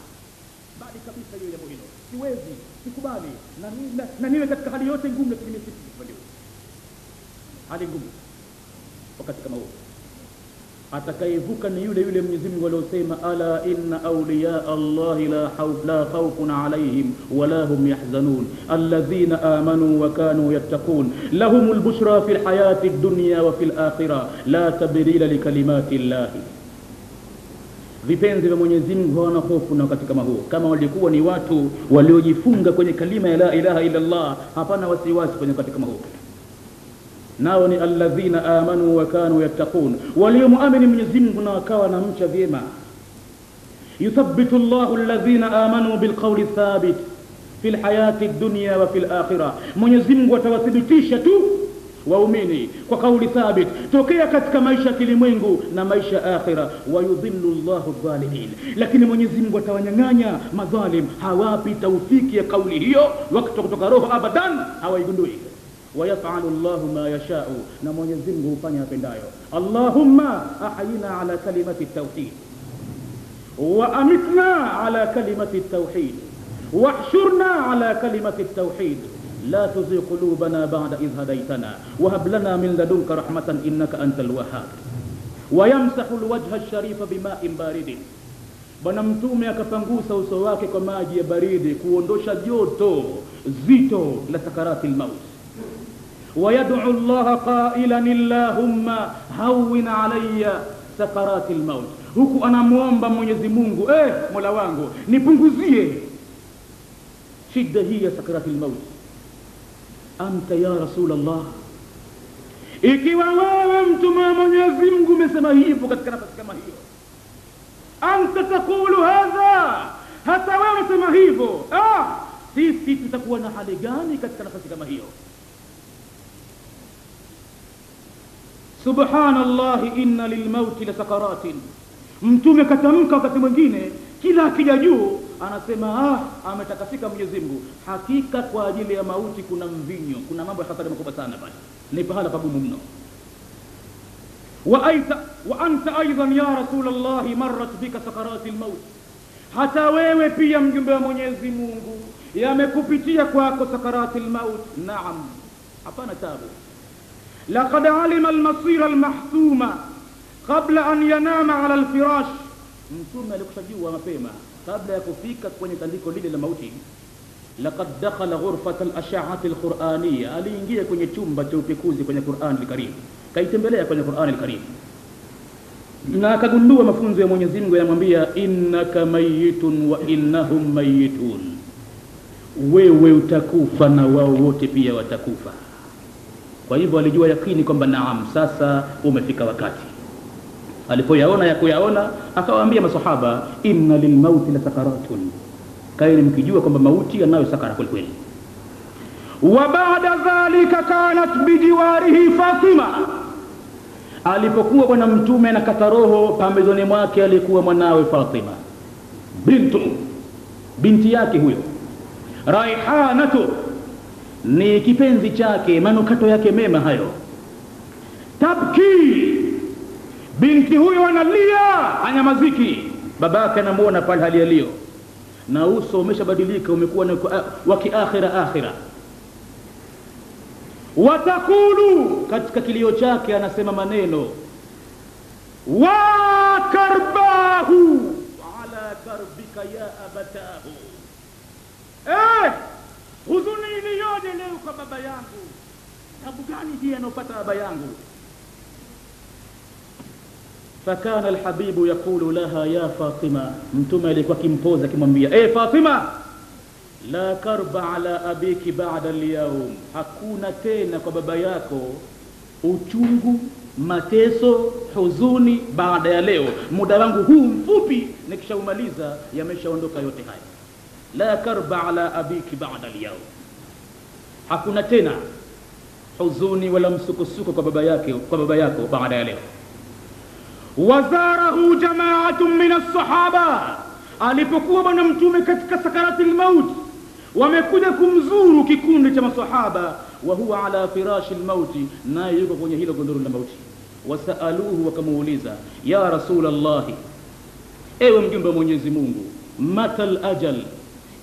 bali kabisa hiyo jambo hilo siwezi, sikubali, na niwe katika hali yote ngumu, lakini sikubali hali ngumu. Wakati kama huo atakayevuka ni yule Mwenyezi Mungu aliyosema, ala inna awliya Allahi la khawfun alayhim wala hum yahzanun alladhina amanu wa kanu yattaqun lahumul bushra fil hayati dunya wa fil akhirah la tabdila likalimati llahi. Vipenzi vya Mwenyezi Mungu hawana hofu na wakati kama huo. Kama walikuwa ni watu waliojifunga kwenye kalima ya la ilaha illa Allah, hapana wasiwasi kwenye wakati kama huo. Nao ni alladhina amanu wa kanu yattaqun, waliomuamini Mwenyezi Mungu na wakawa na mcha vyema. Yuthabbitu Allahu alladhina amanu bilqawli thabit fil hayati dunya wa fil akhirah. Mwenyezi Mungu atawathibitisha tu waumini kwa kauli thabit tokea katika maisha kilimwengu na maisha akhira. Wa yudhillu Allahu adh-dhalimin, lakini Mwenyezi Mungu atawanyang'anya madhalim, hawapi taufiki ya kauli hiyo wakati kutoka roho abadan, hawaigundui. ويفعل الله ما يشاء, na Mwenyezi Mungu hufanya apendayo. Allahumma ahyina ala kalimati at-tauhid wa amitna ala kalimati at-tauhid wahshurna ala kalimati at-tauhid la tuzigh qulubana ba'da idh hadaytana wa hab lana min ladunka rahmatan innaka antal wahhab. Wa yamsahu al-wajha ash-sharifa bima'in baridin, Bwana Mtume akapangusa uso wake kwa maji ya baridi kuondosha joto zito la sakaratil maut. ويدعو الله قائلا اللهم هون علي سكرات الموت, huku anamuomba Mwenyezi Mungu, Mola wangu nipunguzie shida hii ya sakaratil maut. Anta ya Rasulullah, ikiwa wewe mtume wa Mwenyezi Mungu umesema hivyo katika nafasi kama hiyo, anta takulu hadha, hata wewe umesema hivyo, sisi tutakuwa na hali gani katika nafasi kama hiyo? Subhanallah, inna lilmauti la sakaratin. Mtume katamka wakati mwingine, kila akija juu anasema ametakasika Mwenyezi Mungu, hakika kwa ajili ya mauti kuna mvinyo, kuna mambo ya hatari makubwa sana bali ni pahala pagumu mno. Wa anta aidan ya Rasulullah marrat bika sakaratil maut, hata wewe pia mjumbe wa Mwenyezi Mungu yamekupitia kwako sakaratil maut. Naam, hapana tabu. لقد علم المصير المحتوم قبل أن ينام على الفراش. Mtume alikushajua mapema kabla ya kufika kwenye tandiko lile la mauti. Laqad dakhala ghurfat al-ash'ati al-Qur'aniyya, aliingia kwenye chumba cha upekuzi kwenye Qur'an al-Karim, kaitembelea kwenye Qur'an al-Karim na akagundua mafunzo ya Mwenyezi Mungu yanamwambia, innaka mayitun wa innahum mayitun, wewe utakufa na wao wote pia watakufa. Kwa hivyo alijua yakini kwamba naam, sasa umefika wakati. Alipoyaona ya kuyaona, akawaambia masahaba, inna lilmauti la sakaratun, kaeni mkijua kwamba mauti yanayo sakara kweli kweli. Wa baada dhalika kanat bijiwarihi Fatima, alipokuwa bwana Mtume na kata roho, pambezoni mwake alikuwa mwanawe Fatima binti yake huyo. Raihanatu, ni kipenzi chake, manukato yake mema hayo. Tabki binti huyo analia, hanyamaziki. Babake anamuona pale hali alio, na uso umeshabadilika, umekuwa wa kiakhira. Watakulu, katika kilio chake anasema maneno, wa karbahu ala karbika ya abatahu. Huzuni iliyoje leo kwa baba yangu, tabu gani hii anopata baba yangu. Fakana alhabibu yakulu laha ya Fatima, mtume alikuwa kimpoza kimwambia, Fatima, la karba ala abiki ba'da al-yawm, hakuna tena kwa baba yako uchungu, mateso, huzuni baada ya leo. Muda wangu huu mfupi nikishaumaliza yameshaondoka yote haya. La karba ala abiki ba'da al-yawm, hakuna tena huzuni wala msukosuko kwa baba yako baada ya leo. Wazarahu jama'atun min as-sahaba, alipokuwa bwana mtume katika sakarati al-maut, wamekuja kumzuru kikundi cha masahaba, wa huwa ala firashi al-maut, naye yuko kwenye hilo gondoro la mauti. Wasaaluhu, wakamuuliza, ya Rasulullah, ewe mjumbe wa Mwenyezi Mungu, matal ajal,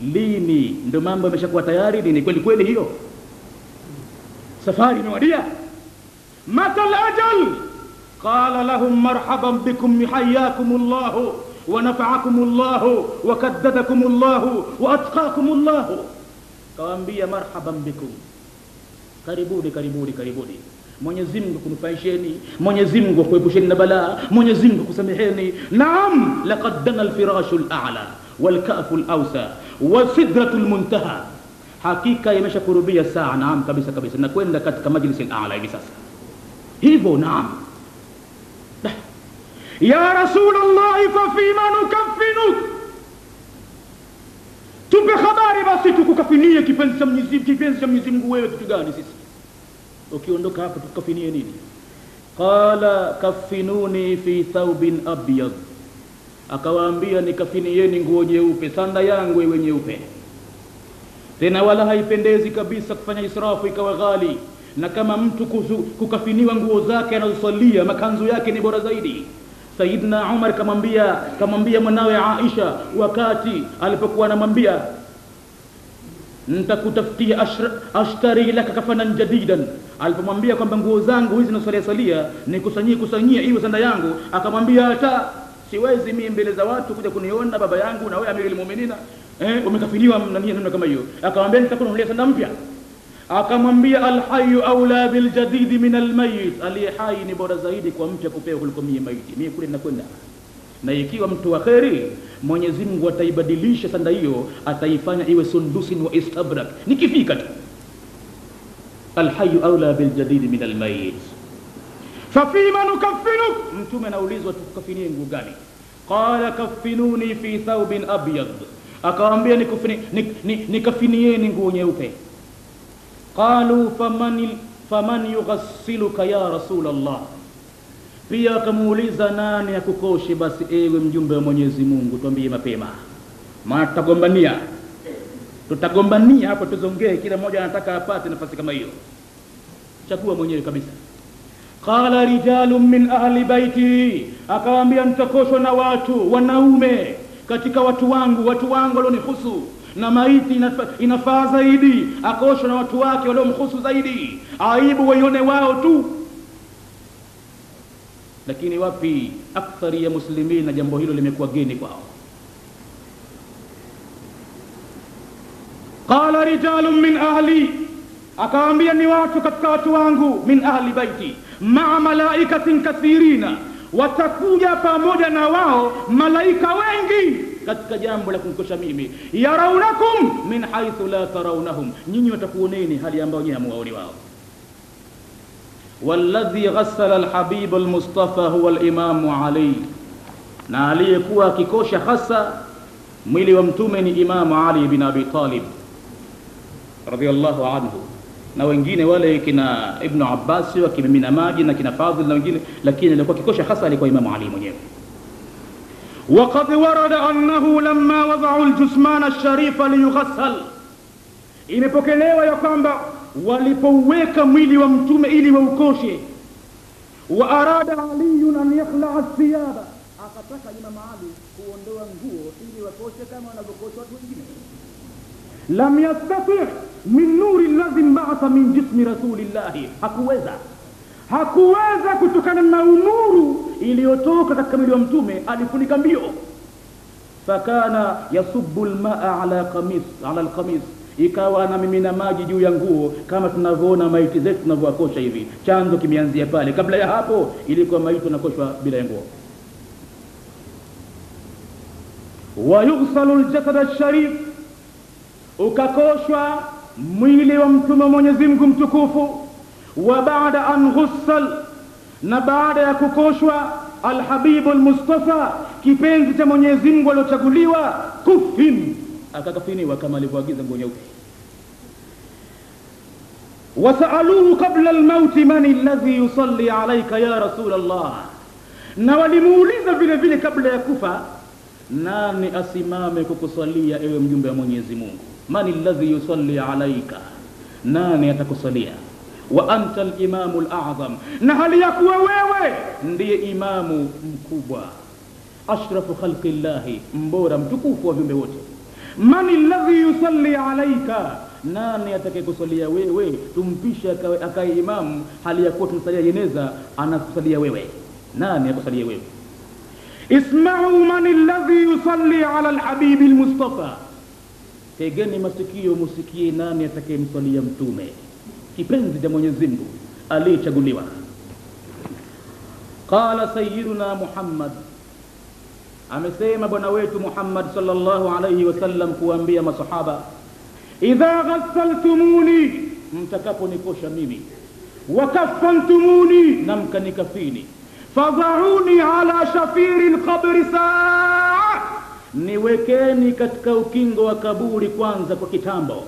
lini ndo mambo yameshakuwa tayari? Ni kweli kweli hiyo safari imewadia? Matal ajal? Qala lahum marhaban bikum, hayyakumullahu wa nafa'akumullahu wa kaddadakumullahu wa atqakumullahu. Kawaambia marhaban bikum, karibuni. Mwenyezi Mungu kunufaisheni, Mwenyezi Mungu kuepusheni na balaa, Mwenyezi Mungu kusameheni. Naam, laqad dana al-firashul a'la wal ka'ful awsa wa sidratul muntaha, hakika imeshakurubia saa. Naam, kabisa na kwenda katika majlis al-a'la hivi sasa hivyo. Naam. Ya Rasulullah, fa fima nukaffinuk, tupe habari basi tukukafinie kipenzi cha Mwenyezi Mungu. Wewe kitu gani sisi ukiondoka hapa tukafinie nini? Qala kaffinuni fi thawbin abyad, akawaambia nikafinieni nguo nyeupe, sanda yangu iwe nyeupe, tena wala haipendezi kabisa kufanya israfu ikawa ghali. Na kama mtu kukafiniwa nguo zake anazosalia, makanzu yake ni bora zaidi. Sayyidina Umar kamwambia mwanawe Aisha wakati alipokuwa anamwambia, nitakutafutia ashtari laka kafanan jadidan, alipomwambia kwamba nguo zangu hizi nasalia nikusanyie iwe sanda yangu, akamwambia hata siwezi mimi mbele za watu kuja kuniona baba yangu na wewe amirul mu'minina umekafiniwa namna kama hiyo. Akamwambia nitakununulia sanda mpya. Akamwambia alhayyu aula bil jadid min almayit, aliye hai ni bora zaidi kwa mtu kupewa kuliko mimi maiti. Mimi kule ninakwenda, na ikiwa mtu wa kheri, Mwenyezi Mungu ataibadilisha sanda hiyo, ataifanya iwe sundusin wa istabrak nikifika tu. Alhayyu aula bil jadid min almayit. Fa fima nukaffinuk, mtume anaulizwa tukafinie nguo gani? Qala kaffinuni fi thawbin abyad, akawaambia nikafinieni nguo nyeupe. Qalu faman yughassiluka ya Rasulullah, pia akamuuliza nani akukoshe basi ewe mjumbe wa Mwenyezi Mungu, tuambie mapema, maana tutagombania hapo, tuzongee, kila mmoja anataka apate nafasi kama hiyo, chagua mwenyewe kabisa. Qala rijalun min ahli baiti, akawaambia nitakoshwa na watu wanaume katika watu wangu walionihusu, na maiti inafaa zaidi akoshwa na watu wake waliomhusu zaidi, aibu waione wao tu. Lakini wapi akthari ya muslimin, na jambo hilo limekuwa geni kwao. Qala rijalun min ahli, akawaambia ni watu katika watu wangu, min ahli baiti, ma'a malaikatin kathirina, watakuja pamoja na wao malaika wengi katika jambo la kumkosha mimi. Yarawnakum min haythu la tarawnahum, nyinyi watakuoneni hali ambayo nyinyi hamuwaoni wao. Walladhi ghassala alhabib almustafa huwa alimamu Ali, na aliyekuwa akikosha hasa mwili wa mtume ni Imamu Ali bin Abi Talib radhiyallahu anhu, na wengine wale kina Ibn Abbas wakimimina maji na kina Fadhil na wengine, lakini alikuwa akikosha hasa alikuwa Imamu Ali mwenyewe. وقد ورد أنه لما وضعوا الجثمان الشريف ليغسل, imepokelewa ya kwamba walipoweka mwili wa mtume ili waukoshe, wa arada Ali an yakhla'a thiyaba, akataka Imam Ali kuondoa nguo ili wakoshe kama wanavyokosha watu wengine. Lam yastati' min nuri alladhi ba'atha min jismi rasulillah, hakuweza kutokana na nuru iliyotoka katika mwili wa mtume, alifunika mbio. Fakana yasubbu alma'a ala alqamis, ikawa anamimina maji juu ya nguo kama tunavyoona maiti zetu tunavyokosha hivi. Chanzo kimeanzia pale. Kabla ya hapo ilikuwa maiti inakoshwa bila nguo. Wa yughsalu aljasad alsharif, ukakoshwa mwili wa mtume Mwenyezi Mungu mtukufu. Wa baada an ghussal, na baada ya kukoshwa alhabibu almustafa, kipenzi cha Mwenyezi Mungu aliyochaguliwa, kufin, akakafiniwa kama alivyoagiza nguo nyeupe. Wasaaluhu qabla almauti man alladhi yusalli alayka ya rasul Allah, na walimuuliza vile vile kabla ya kufa, nani asimame kukusalia ewe mjumbe wa Mwenyezi Mungu? Man alladhi yusalli alayka, nani atakusalia? Wa anta al-imamu al-a'zam, na hali yakuwa wewe ndiye imamu mkubwa, ashrafu khalqillahi, mbora mtukufu wa viumbe wote. Man alladhi yusalli alayka, nani atakayekusalia wewe? Tumpisha akae imamu hali yakuwa tumsalia jeneza, anakusalia wewe. Nani akusalia wewe? Isma'u man alladhi yusalli ala al-habib al-mustafa, tegeni masikio musikie nani atakayemsalia mtume, kipenzi cha Mwenyezi Mungu aliyechaguliwa. Qala sayyiduna Muhammad, amesema bwana wetu Muhammad sallallahu alayhi wasallam kuambia masahaba, idha ghassaltumuni, mtakaponikosha mimi, wa kaffantumuni, na mkanikafini, fadha'uni ala shafiri alqabri sa'a, niwekeni katika ukingo wa kaburi kwanza kwa kitambo.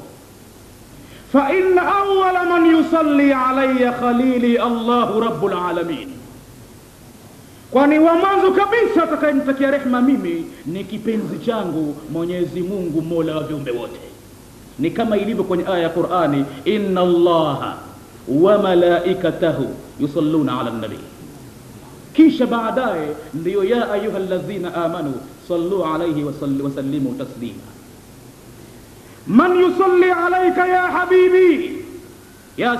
Fa inna awwala man yusalli alayya khalili Allahu rabbul alamin, kwani wa mwanzo kabisa atakayemtakia rehema mimi ni kipenzi changu Mwenyezi Mungu Mola wa viumbe wote. Ni kama ilivyo kwenye aya ya Qur'ani, inna Allaha wa malaikatahu yusalluna ala nabi, kisha baadaye ndiyo ya ayyuhalladhina amanu sallu alayhi wa sallimu taslima. Man yusalli alayka ya habibi ya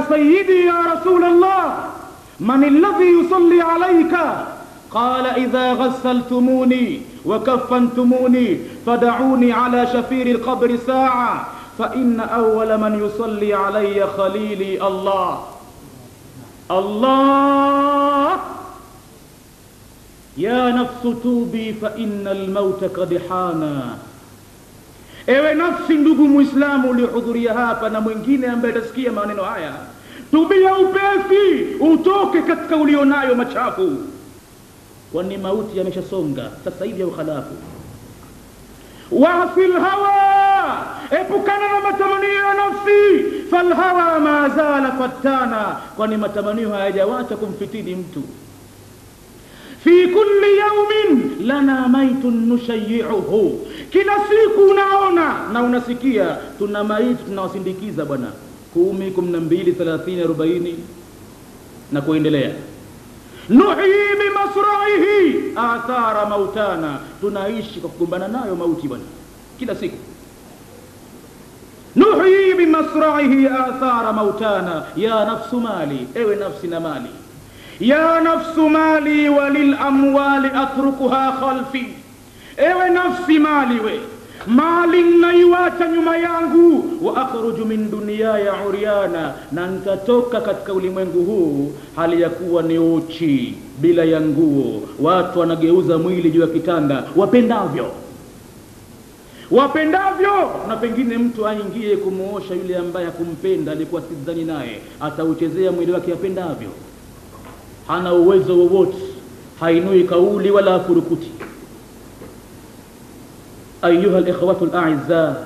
sayyidi ya rasul Allah, man alladhi yusalli alayka? Qala idha ghassaltumuni wa kaffantumuni fad'uni ala shafiri alqabri sa'a, fa inna awwala man yusalli alayya khalili Allah. Allah, ya nafsu tubi fa inna almauta qad hana. Ewe nafsi ndugu Muislamu ulihudhuria hapa na mwingine ambaye atasikia maneno haya, tubia upesi, utoke katika ulionayo machafu, kwani mauti yameshasonga sasa hivi ya ukhalafu. Wafil hawa, epukana na matamanio ya nafsi, fal hawa ma zala fatana, kwani matamanio hayajawacha kumfitini mtu. Fi kulli yawmin lana maitun nushayyi'uhu, kila siku unaona na unasikia tuna maiti tunawasindikiza bwana, 10, 12, 30, 40 na kuendelea. Nuhyi bimasra'ihi athara mautana, tunaishi kwa kugombana nayo mauti bwana kila siku. Nuhyi bimasra'ihi athara mautana, ya nafsu mali, ewe nafsi na mali, ya nafsu mali walil amwali atrukuha khalfi, ewe nafsi mali we, mali naiwacha nyuma yangu, wa akhruju min dunyaya uryana, na nitatoka katika ulimwengu huu hali ya kuwa ni uchi bila ya nguo. Watu wanageuza mwili juu ya kitanda wapendavyo, na pengine mtu aingie kumuosha yule ambaye hakumpenda, alikuwa sidhani naye, atauchezea mwili wake apendavyo. Hana uwezo wowote, hainui kauli wala furukuti. Ayuha al-ikhwatu al-a'izza,